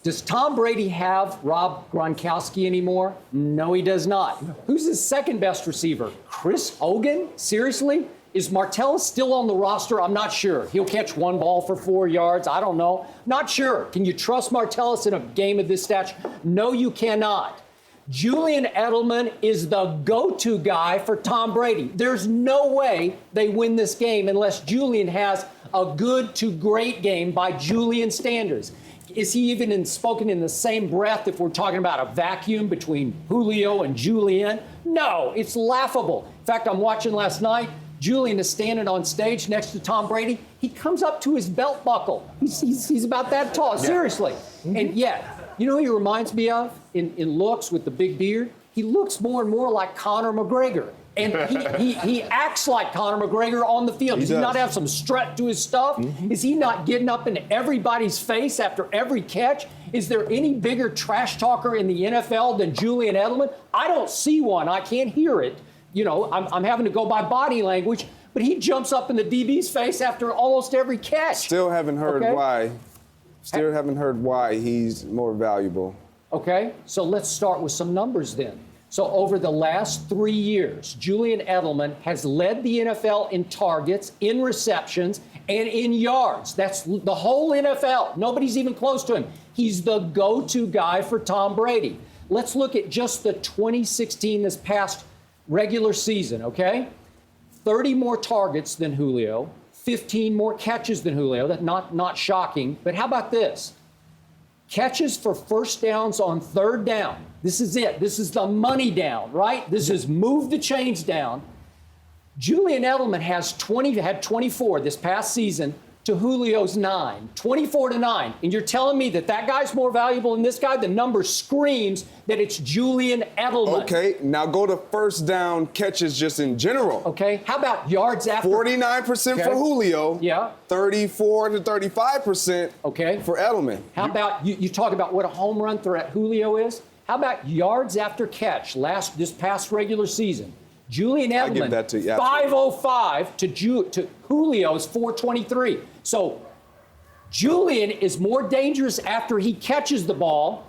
Does Tom Brady have Rob Gronkowski anymore? No, he does not. Who's his second best receiver? Chris Hogan? Seriously? Is Martellus still on the roster? I'm not sure. He'll catch one ball for 4 yards. I don't know. Not sure. Can you trust Martellus in a game of this stature? No, you cannot. Julian Edelman is the go-to guy for Tom Brady. There's no way they win this game unless Julian has a good to great game by Julian standards. Is he even spoken in the same breath if we're talking about a vacuum between Julio and Julian? No, it's laughable. In fact, I'm watching last night. Julian is standing on stage next to Tom Brady. He comes up to his belt buckle. He's about that tall, seriously. And yet, you know who he reminds me of in looks with the big beard? He looks more and more like Conor McGregor. And he acts like Conor McGregor on the field. Does he not have some strut to his stuff? Is he not getting up in everybody's face after every catch? Is there any bigger trash talker in the NFL than Julian Edelman? I don't see one. I can't hear it. You know, I'm having to go by body language, but he jumps up in the DB's face after almost every catch. Still haven't heard why. Still haven't heard why he's more valuable. Okay, so let's start with some numbers then. So over the last 3 years, Julian Edelman has led the NFL in targets, in receptions, and in yards. That's the whole NFL. Nobody's even close to him. He's the go-to guy for Tom Brady. Let's look at just the 2016, this past regular season, okay? 30 more targets than Julio, 15 more catches than Julio. That's not shocking. But how about this? Catches for first downs on third down. This is it. This is the money down, right? This is move the chains down. Julian Edelman had 24 this past season to Julio's 9, 24-9. And you're telling me that guy's more valuable than this guy? The number screams that it's Julian Edelman. Okay, now go to first down catches just in general. Okay, how about yards after? 49% for Julio. Yeah. 34 to 35% for Edelman. How about, you talk about what a home run threat Julio is? How about yards after catch this past regular season? Julian Edelman, 505 to Julio's 423. So Julian is more dangerous after he catches the ball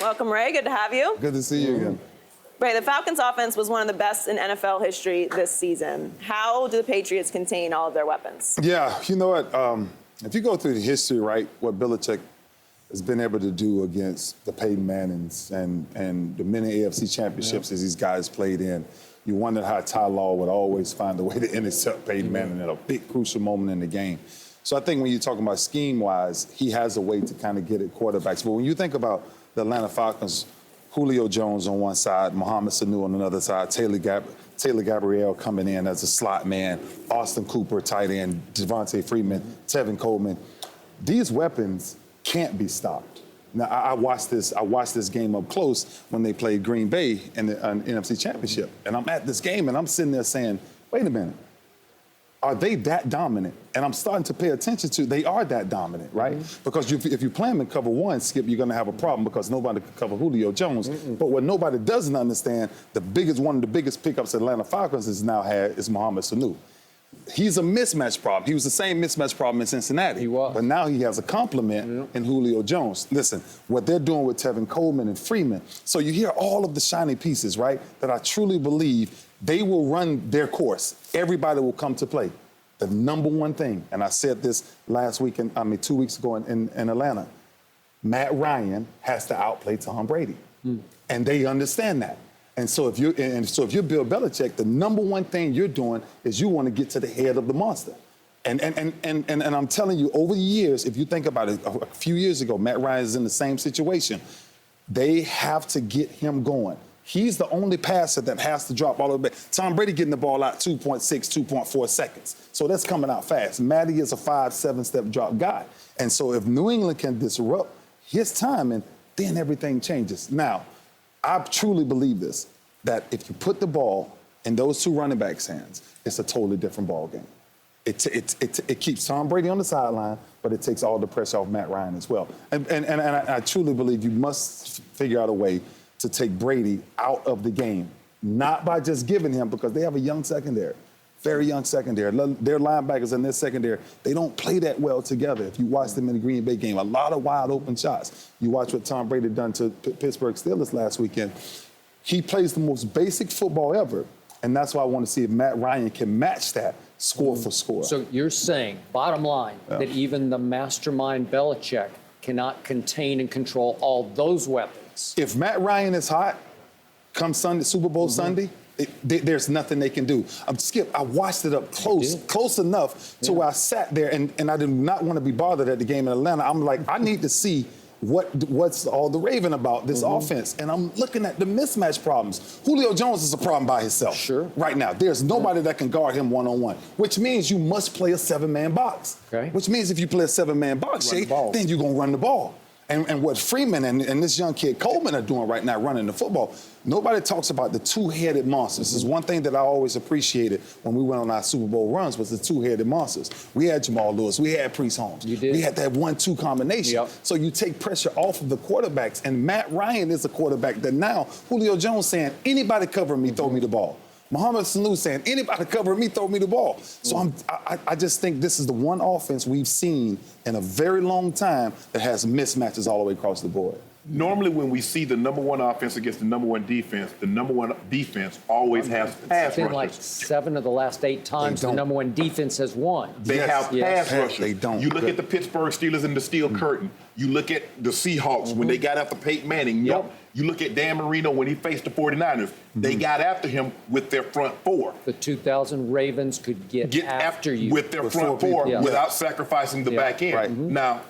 Welcome, Ray. Good to have you. Good to see you again. Ray, the Falcons' offense was one of the best in NFL history this season. How do the Patriots contain all of their weapons? Yeah, you know what? If you go through the history, right, what Belichick has been able to do against the Peyton Mannings and the many AFC championships as these guys played in, you wondered how Ty Law would always find a way to intercept Peyton Manning at a big crucial moment in the game. So I think when you're talking about scheme-wise, he has a way to kind of get at quarterbacks. But when you think about the Atlanta Falcons, Julio Jones on one side, Mohamed Sanu on another side, Taylor Gabrielle coming in as a slot man, Austin Cooper, tight end, Devontae Freeman, Tevin Coleman. These weapons can't be stopped. Now, I watched this game up close when they played Green Bay in the NFC Championship. And I'm at this game, and I'm sitting there saying, wait a minute. Are they that dominant? And I'm starting to pay attention to, they are that dominant, right? Because if you play them in cover one, Skip, you're going to have a problem because nobody can cover Julio Jones. But what nobody doesn't understand, one of the biggest pickups Atlanta Falcons has now had is Mohamed Sanu. He's a mismatch problem. He was the same mismatch problem in Cincinnati. He was. But now he has a complement in Julio Jones. Listen, what they're doing with Tevin Coleman and Freeman. So you hear all of the shiny pieces, right, that I truly believe they will run their course. Everybody will come to play. The number one thing, and I said this 2 weeks ago in Atlanta, Matt Ryan has to outplay Tom Brady. And they understand that. And so if you're Bill Belichick, the number one thing you're doing is you want to get to the head of the monster. And I'm telling you, over the years, if you think about it, a few years ago, Matt Ryan is in the same situation. They have to get him going. He's the only passer that has to drop all the way back. Tom Brady getting the ball out 2.6, 2.4 seconds. So that's coming out fast. Matty is a 5-7 step drop guy. And so if New England can disrupt his timing, then everything changes. Now, I truly believe this, that if you put the ball in those two running backs' hands, it's a totally different ball game. It keeps Tom Brady on the sideline, but it takes all the pressure off Matt Ryan as well. And I truly believe you must figure out a way to take Brady out of the game, not by just giving him, because they have a young secondary, very young secondary. Their linebackers and their secondary, they don't play that well together. If you watch them in the Green Bay game, a lot of wide open shots. You watch what Tom Brady done to Pittsburgh Steelers last weekend. He plays the most basic football ever, and that's why I want to see if Matt Ryan can match that score for score. So you're saying, bottom line, that even the mastermind Belichick cannot contain and control all those weapons. If Matt Ryan is hot, come Sunday, Super Bowl Sunday, there's nothing they can do. Skip, I watched it up close enough to where I sat there and I did not want to be bothered at the game in Atlanta. I'm like, I need to see what's all the raving about this offense. And I'm looking at the mismatch problems. Julio Jones is a problem by himself. Sure. Right now. There's nobody that can guard him one-on-one, which means you must play a 7-man box. Okay. Which means if you play a 7-man box, Shay, then you're going to run the ball. And what Freeman and this young kid Coleman are doing right now, running the football, nobody talks about the two-headed monsters. This is one thing that I always appreciated when we went on our Super Bowl runs was the two-headed monsters. We had Jamal Lewis. We had Priest Holmes. You did. We had that 1-2 combination. Yep. So you take pressure off of the quarterbacks. And Matt Ryan is a quarterback that now, Julio Jones saying, anybody cover me, throw me the ball. Mohamed Sanu saying, anybody cover me, throw me the ball. So I just think this is the one offense we've seen in a very long time that has mismatches all the way across the board. Normally when we see the number one offense against the number one defense, the number one defense always has pass It's been like rushers. 7 of the last 8 times the number one defense has won. They have pass rushers. They don't. You look at the Pittsburgh Steelers and the Steel Curtain. You look at the Seahawks when they got after Peyton Manning. Yep. You look at Dan Marino when he faced the 49ers. They got after him with their front four. The 2000 Ravens could get after you. With their front four without sacrificing the back end. Right. Now,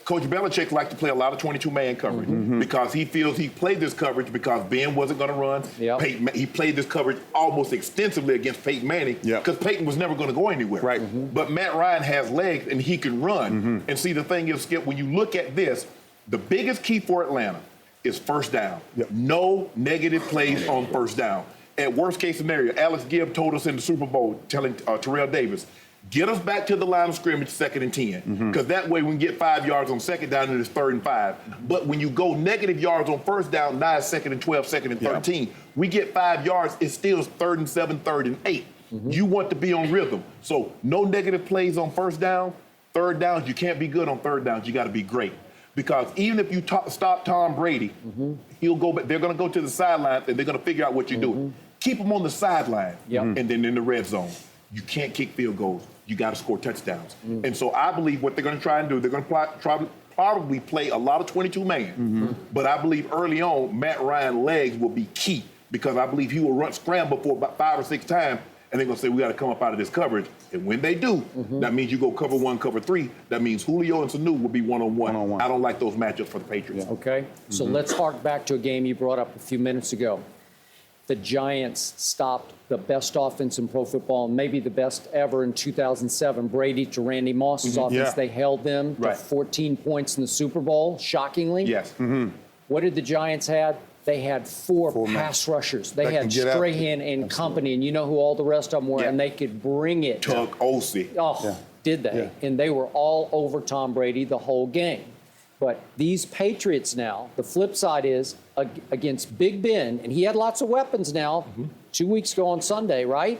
Coach Belichick likes to play a lot of 22-man coverage because he feels he played this coverage because Ben wasn't going to run. Yep. He played this coverage almost extensively against Peyton Manning because Peyton was never going to go anywhere. Right. But Matt Ryan has legs and he can run. And see, the thing is, Skip, when you look at this, the biggest key for Atlanta is first down. No negative plays on first down. At worst case scenario, Alex Gibb told us in the Super Bowl, telling Terrell Davis, get us back to the line of scrimmage, 2nd and 10, because that way we can get 5 yards on second down and it's 3rd and 5. But when you go negative yards on first down, now it's 2nd and 12, 2nd and 13. We get 5 yards, it's still 3rd and 7, 3rd and 8. You want to be on rhythm. So no negative plays on first down. Third downs, you can't be good on third downs. You got to be great. Because even if you stop Tom Brady, he'll go back. They're going to go to the sideline and they're going to figure out what you're doing. Keep him on the sideline, and then in the red zone. You can't kick field goals. You got to score touchdowns. And so I believe what they're going to try and do, they're going to probably play a lot of 22-man. But I believe early on, Matt Ryan's legs will be key because I believe he will scramble for about 5 or 6 times, and they're going to say, we got to come up out of this coverage. And when they do, that means you go cover 1, cover 3. That means Julio and Sanu will be one-on-one. I don't like those matchups for the Patriots. Okay, so let's hark back to a game you brought up a few minutes ago. The Giants stopped the best offense in pro football, and maybe the best ever in 2007, Brady to Randy Moss's offense. They held them to 14 points in the Super Bowl, shockingly. Yes. What did the Giants have? They had 4 pass rushers. They had Strahan and company, and you know who all the rest of them were, and they could bring it. Tuck Olsey. Did they? And they were all over Tom Brady the whole game. But these Patriots now, the flip side is against Big Ben, and he had lots of weapons now, 2 weeks ago on Sunday, right?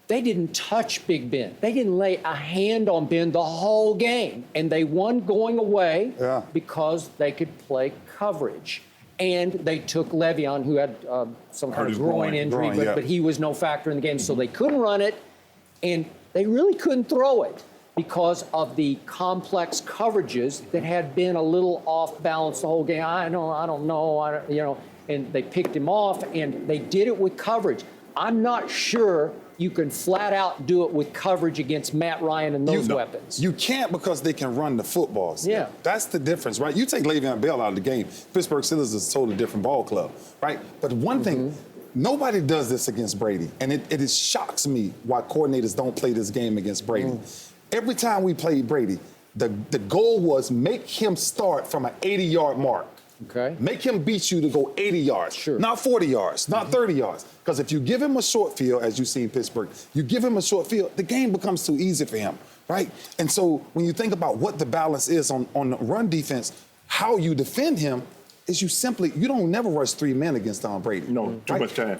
They didn't touch Big Ben. They didn't lay a hand on Ben the whole game. And they won going away because they could play coverage. And they took Le'Veon, who had some kind of groin injury, but he was no factor in the game. So they couldn't run it, and they really couldn't throw it because of the complex coverages that had been a little off balance the whole game. I don't know, and they picked him off, and they did it with coverage. I'm not sure you can flat out do it with coverage against Matt Ryan and those weapons. You can't because they can run the footballs. Yeah. That's the difference, right? You take Le'Veon Bell out of the game, Pittsburgh Steelers is a totally different ball club, right? But one thing, nobody does this against Brady, and it shocks me why coordinators don't play this game against Brady. Every time we played Brady, the goal was make him start from an 80-yard mark. Okay. Make him beat you to go 80 yards, not 40 yards, not 30 yards. Because if you give him a short field, as you see in Pittsburgh, you give him a short field, the game becomes too easy for him, right? And so when you think about what the balance is on the run defense, how you defend him is you don't never rush 3 men against Tom Brady. No, too much time.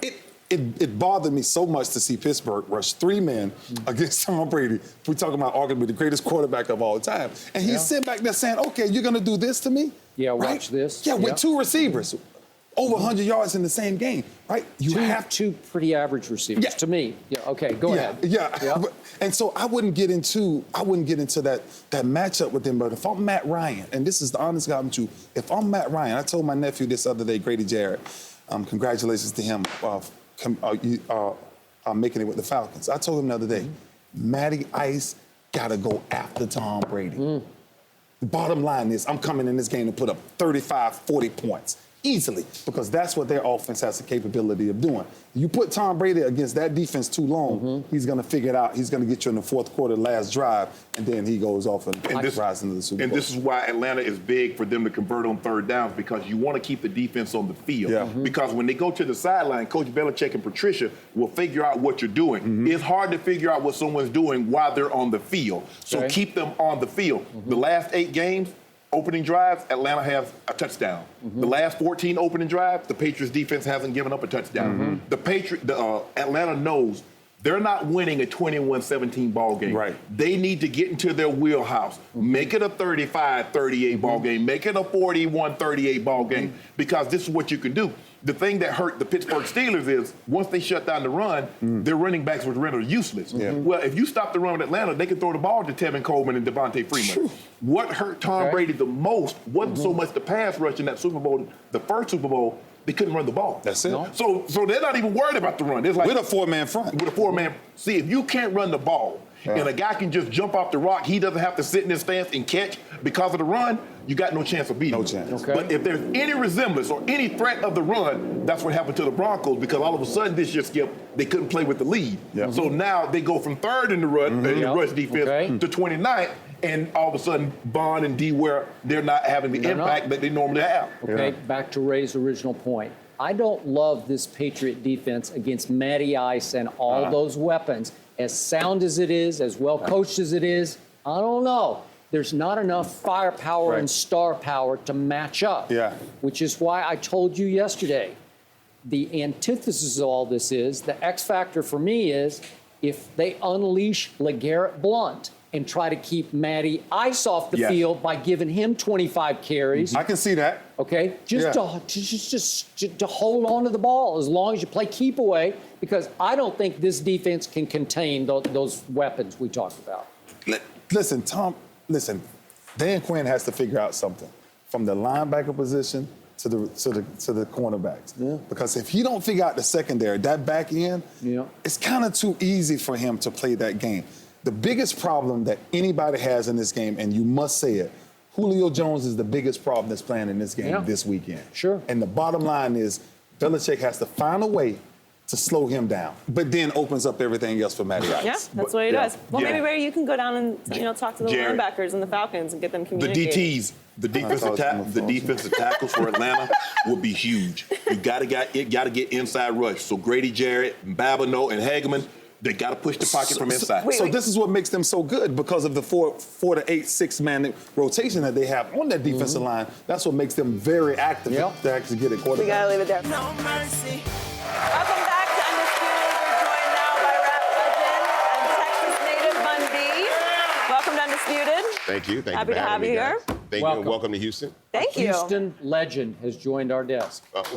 It bothered me so much to see Pittsburgh rush 3 men against Tom Brady. We're talking about arguably the greatest quarterback of all time. And he's sitting back there saying, okay, you're going to do this to me? Yeah, watch this. Yeah, with 2 receivers, over 100 yards in the same game, right? You have two pretty average receivers to me. Yeah, okay, go ahead. Yeah. And so I wouldn't get into that matchup with them. But if I'm Matt Ryan, and this is the honest God with you, if I'm Matt Ryan, I told my nephew this other day, Grady Jarrett, congratulations to him making it with the Falcons. I told him the other day, Matty Ice got to go after Tom Brady. The bottom line is I'm coming in this game to put up 35, 40 points easily because that's what their offense has the capability of doing. You put Tom Brady against that defense too long, he's going to figure it out. He's going to get you in the fourth quarter, last drive, and then he goes off and rises into the Super Bowl. And this is why Atlanta is big for them to convert on third downs because you want to keep the defense on the field. Because when they go to the sideline, Coach Belichick and Patricia will figure out what you're doing. It's hard to figure out what someone's doing while they're on the field. So keep them on the field. The last 8 games, opening drives, Atlanta has a touchdown. The last 14 opening drives, the Patriots defense hasn't given up a touchdown. Atlanta knows they're not winning a 21-17 ball game. Right. They need to get into their wheelhouse. Make it a 35-38 ball game. Make it a 41-38 ball game because this is what you can do. The thing that hurt the Pittsburgh Steelers is once they shut down the run, their running backs were rendered useless. Well, if you stop the run with Atlanta, they can throw the ball to Tevin Coleman and Devontae Freeman. What hurt Tom Brady the most wasn't so much the pass rush in that Super Bowl, the first Super Bowl, they couldn't run the ball. That's it. No. So they're not even worried about the run. It's like with a 4-man front. With a 4-man. See, if you can't run the ball and a guy can just jump off the rock, he doesn't have to sit in his stance and catch because of the run, you got no chance of beating him. No chance. Okay. But if there's any resemblance or any threat of the run, that's what happened to the Broncos because all of a sudden this year, Skip, they couldn't play with the lead. So now they go from 3rd in the run, in the rush defense to 29th, and all of a sudden Bond and D where they're not having the impact that they normally have. Okay, back to Ray's original point. I don't love this Patriot defense against Matty Ice and all those weapons. As sound as it is, as well coached as it is, I don't know. There's not enough firepower and star power to match up. Which is why I told you yesterday, the antithesis of all this is, the X factor for me is, if they unleash LeGarrette Blount and try to keep Matty Ice off the Yes. field by giving him 25 carries. I can see that. Okay, just to hold on to the ball as long as you play keep away, because I don't think this defense can contain those weapons we talked about. Listen, Dan Quinn has to figure out something from the linebacker position to the cornerbacks. Yeah. Because if he don't figure out the secondary, that back end, Yeah. it's kind of too easy for him to play that game. The biggest problem that anybody has in this game, and you must say it, Julio Jones is the biggest problem that's playing in this game this weekend. Sure. And the bottom line is Belichick has to find a way to slow him down, but then opens up everything else for Matty Ice. Yeah, that's what he does. Well, Yeah. maybe Ray, you can go down and talk to the Jared. linebackers and the Falcons and get them The communicating. DTs, the defensive tackles for Atlanta will be huge. You got to get inside rush. So Grady Jarrett, Babineau, and Hageman, they got to push the pocket from inside. So this is what makes them so good because of the 4 to 8 6-man rotation that they have on that defensive line. That's what makes them very active to actually get a quarterback. We got to leave it there. No mercy. Welcome back to Undisputed. We're joined now by rap legend and Texas native Bun B. Welcome to Undisputed. Thank you. Thank Happy you to for have having you me, here. guys. Thank you, Welcome. and welcome to Houston. Thank you. Houston legend has joined our desk. Courtesy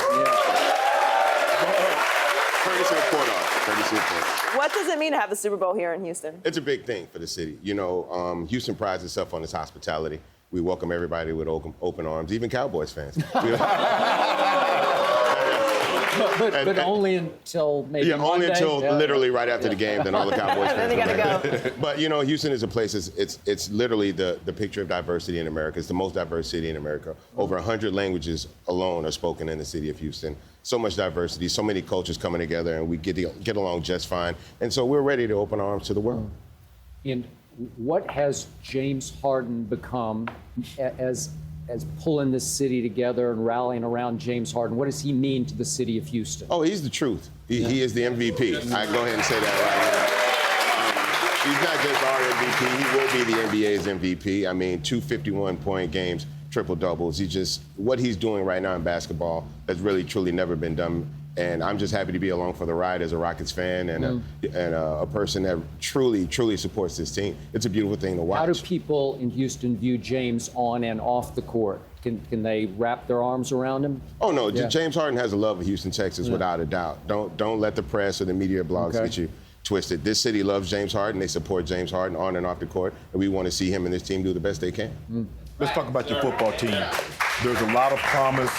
of Port-Off. Courtesy of Port-Off. What does it mean to have the Super Bowl here in Houston? It's a big thing for the city. You know, Houston prides itself on its hospitality. We welcome everybody with open arms, even Cowboys fans. But only until maybe Monday. Only until literally right after the game, then all the Cowboys fans. Then you gotta go. But you know, Houston is a place. It's literally the picture of diversity in America. It's the most diverse city in America. Over 100 languages alone are spoken in the city of Houston. So much diversity, so many cultures coming together, and we get along just fine. And so we're ready to open arms to the world. And what has James Harden become as pulling this city together and rallying around James Harden? What does he mean to the city of Houston? Oh, he's the truth. He is the MVP. I go ahead and say that right now. He's not just our MVP. He will be the NBA's MVP. I mean, 2 51-point games, triple doubles. What he's doing right now in basketball has really, truly never been done. And I'm just happy to be along for the ride as a Rockets fan and a person that truly, truly supports this team. It's a beautiful thing to watch. How do people in Houston view James on and off the court? Can they wrap their arms around him? Oh, no. Yeah. James Harden has a love of Houston, Texas, without a doubt. Don't let the press or the media blogs get you twisted. This city loves James Harden. They support James Harden on and off the court. And we want to see him and this team do the best they can. Let's talk about your football team. There's a lot of promise.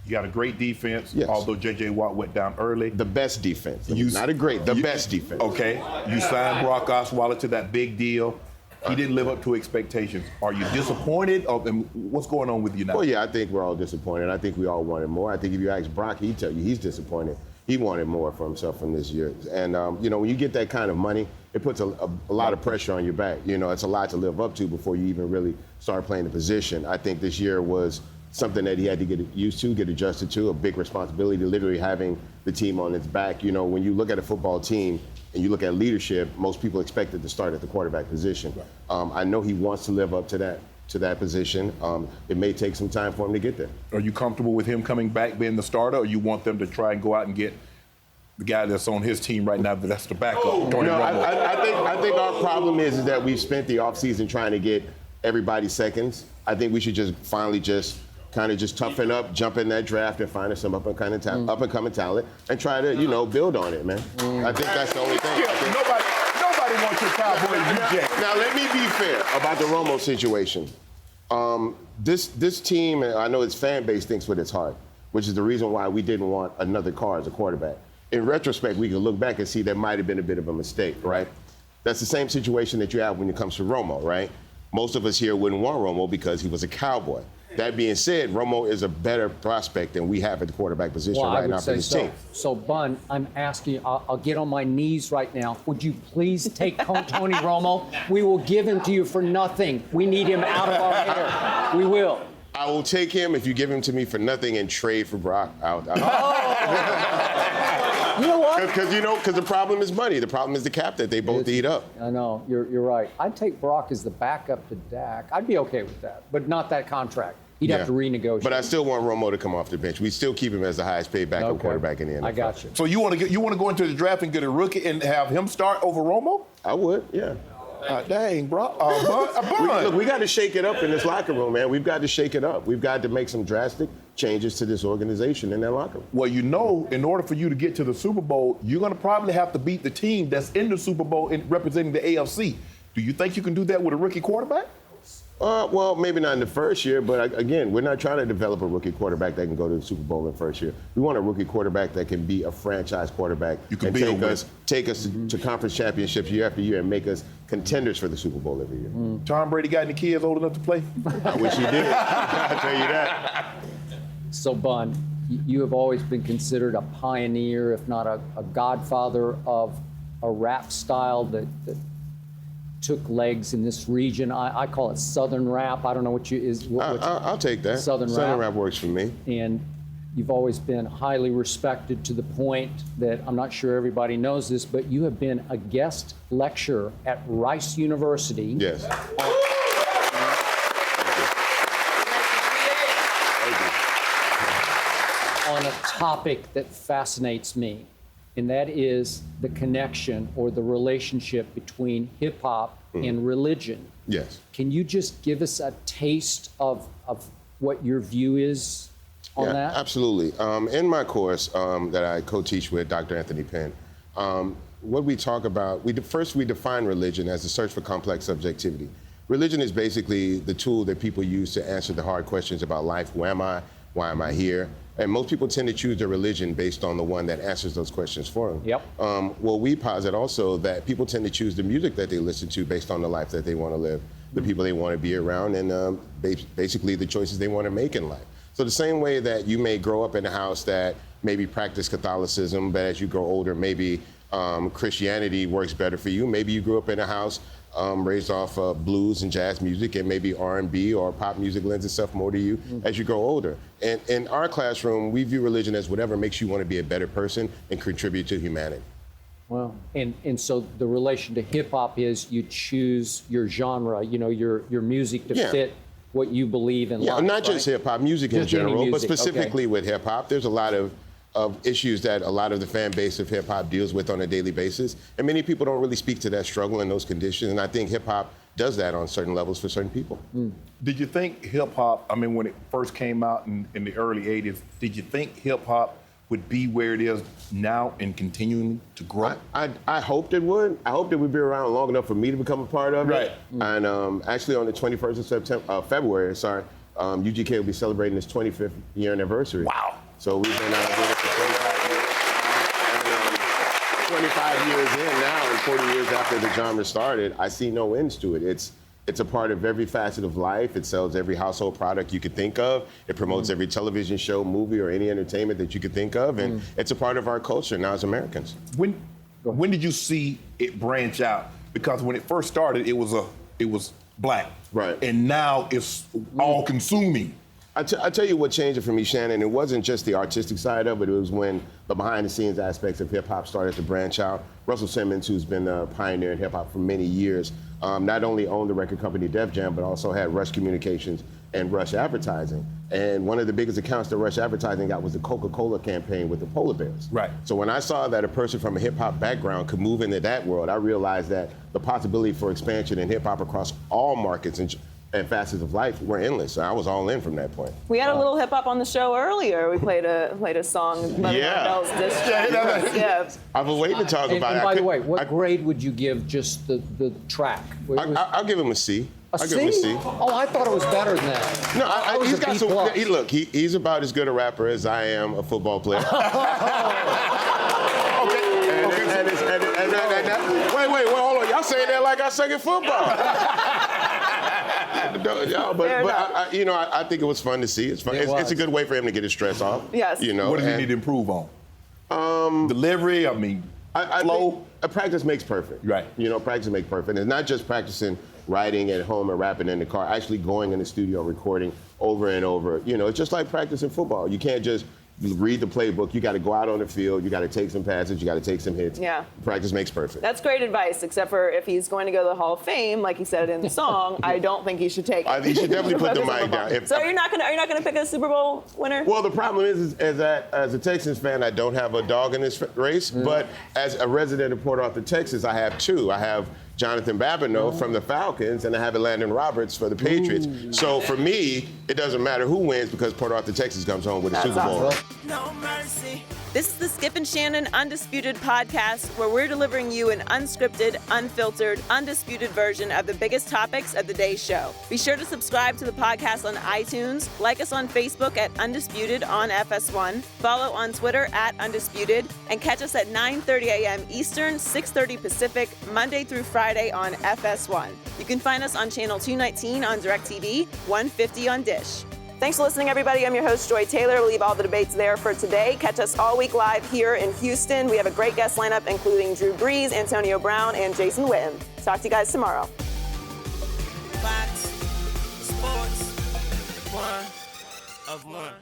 You got a great defense, although J.J. Watt went down early. The best defense. Not a great, the best defense. Okay. You signed Brock Osweiler to that big deal. He didn't live up to expectations. Are you disappointed? What's going on with you now? Well, yeah, I think we're all disappointed. I think we all wanted more. I think if you ask Brock, he'd tell you he's disappointed. He wanted more for himself from this year. And, you know, when you get that kind of money, it puts a lot of pressure on your back. You know, it's a lot to live up to before you even really start playing the position. I think this year was something that he had to get used to, get adjusted to, a big responsibility, literally having the team on its back. You know, when you look at a football team and you look at leadership, most people expect it to start at the quarterback position. Right. I know he wants to live up to that position. It may take some time for him to get there. Are you comfortable with him coming back being the starter, or you want them to try and go out and get the guy that's on his team right now that's the backup? I think our problem is that we've spent the offseason trying to get everybody seconds. I think we should just finally kind of toughen up, jump in that draft and find us some up-and-coming talent and try to, build on it, man. I think that's the only thing. Nobody wants your Cowboy UJ. Now, let me be fair about the Romo situation. This team, I know its fan base thinks with its heart, which is the reason why we didn't want another Carr as a quarterback. In retrospect, we can look back and see that might have been a bit of a mistake, right? That's the same situation that you have when it comes to Romo, right? Most of us here wouldn't want Romo because he was a Cowboy. That being said, Romo is a better prospect than we have at the quarterback position right now for this team. So, Bun, I'm asking you, I'll get on my knees right now. Would you please take Tony Romo? We will give him to you for nothing. We need him out of our hair. We will. I will take him if you give him to me for nothing and trade for Brock. You know what? Because the problem is money. The problem is the cap that they both eat up. I know, you're right. I'd take Brock as the backup to Dak. I'd be okay with that, but not that contract. He'd have to renegotiate. But I still want Romo to come off the bench. We still keep him as the highest paid backup quarterback in the NFL. I got you. So you want to go into the draft and get a rookie and have him start over Romo? I would, yeah. Dang, bro. Bun. Look, we got to shake it up in this locker room, man. We've got to shake it up. We've got to make some drastic changes to this organization in that locker room. Well, you know, in order for you to get to the Super Bowl, you're going to probably have to beat the team that's in the Super Bowl representing the AFC. Do you think you can do that with a rookie quarterback? Well, maybe not in the first year, but again, we're not trying to develop a rookie quarterback that can go to the Super Bowl in the first year. We want a rookie quarterback that can be a franchise quarterback and take us to conference championships year after year and make us contenders for the Super Bowl every year. Tom Brady got any kids old enough to play? I wish he did. I'll tell you that. So, Bun, you have always been considered a pioneer, if not a godfather of a rap style that took legs in this region. I call it Southern rap. I don't know what I'll take that. Southern rap works for me. And you've always been highly respected to the point that I'm not sure everybody knows this, but you have been a guest lecturer at Rice University. Yes. On a topic that fascinates me, and that is the connection or the relationship between hip hop and religion. Yes. Can you just give us a taste of what your view is on that? Absolutely. In my course that I co-teach with Dr. Anthony Penn, what we talk about, we define religion as the search for complex subjectivity. Religion is basically the tool that people use to answer the hard questions about life. Who am I? Why am I here? And most people tend to choose their religion based on the one that answers those questions for them. Yep. Well, we posit also that people tend to choose the music that they listen to based on the life that they want to live, the people they want to be around, and basically the choices they want to make in life. So the same way that you may grow up in a house that maybe practice Catholicism, but as you grow older, maybe Christianity works better for you. Maybe you grew up in a house raised off blues and jazz music, and maybe R&B or pop music lends itself more to you as you grow older. And in our classroom, we view religion as whatever makes you want to be a better person and contribute to humanity. Well, and so the relation to hip hop is you choose your genre, your music to fit what you believe in life. Not just hip hop, music in general, but specifically okay. with hip hop, there's a lot of issues that a lot of the fan base of hip hop deals with on a daily basis. And many people don't really speak to that struggle and those conditions. And I think hip hop does that on certain levels for certain people. Did you think hip hop, I mean, when it first came out in the early 80s, did you think hip hop would be where it is now and continuing to grow? I hoped it would. I hoped it would be around long enough for me to become a part of it. And actually on the 21st of February, UGK will be celebrating its 25th year anniversary. Wow. So we've been doing it for 25 years. And, 25 years in now and 40 years after the genre started, I see no ends to it. It's a part of every facet of life. It sells every household product you could think of. It promotes every television show, movie, or any entertainment that you could think of. And it's a part of our culture now as Americans. When did you see it branch out? Because when it first started, it was black. Right. And now it's all consuming. I tell you what changed it for me, Shannon. It wasn't just the artistic side of it. It was when the behind-the-scenes aspects of hip-hop started to branch out. Russell Simmons, who's been a pioneer in hip-hop for many years, not only owned the record company Def Jam, but also had Rush Communications and Rush Advertising. And one of the biggest accounts that Rush Advertising got was the Coca-Cola campaign with the polar bears. Right. So when I saw that a person from a hip-hop background could move into that world, I realized that the possibility for expansion in hip-hop across all markets and facets of life were endless. So I was all in from that point. We had a little hip hop on the show earlier. We played a song, Bell's Diss Track. Yeah. I've been waiting to talk about it. And by the way, what grade would you give just the track? I'll give him a C. I'll give him a C? Oh, I thought it was better than that. No, he's got some. He's about as good a rapper as I am a football player. Wait, hold on. Y'all saying that like I suck at football. I think it was fun to see. It's fun. It's a good way for him to get his stress off. Yes. What does he need to improve on? Delivery, flow? Practice makes perfect. Right. Practice makes perfect. It's not just practicing writing at home and rapping in the car, actually going in the studio, recording over and over. It's just like practicing football. You can't just read the playbook. You got to go out on the field. You got to take some passes. You got to take some hits. Yeah. Practice makes perfect. That's great advice, except for if he's going to go to the Hall of Fame, like he said in the song, I don't think he should take it. He should definitely put the mic down. So you're not gonna pick a Super Bowl winner? Well, the problem is that as a Texans fan, I don't have a dog in this race. But as a resident of Port Arthur, Texas, I have two. I have Jonathan Babineau from the Falcons, and I have Landon Roberts for the Patriots. Ooh. So for me, it doesn't matter who wins because Port Arthur, Texas comes home with a Super Bowl. No mercy. This is the Skip and Shannon Undisputed podcast, where we're delivering you an unscripted, unfiltered, undisputed version of the biggest topics of the day's show. Be sure to subscribe to the podcast on iTunes, like us on Facebook at Undisputed on FS1, follow on Twitter at Undisputed, and catch us at 9:30 a.m. Eastern, 6:30 Pacific, Monday through Friday on FS1. You can find us on channel 219 on DirecTV, 150 on Dish. Thanks for listening, everybody. I'm your host, Joy Taylor. We'll leave all the debates there for today. Catch us all week live here in Houston. We have a great guest lineup, including Drew Brees, Antonio Brown, and Jason Witten. Talk to you guys tomorrow. Fox Sports. One of one.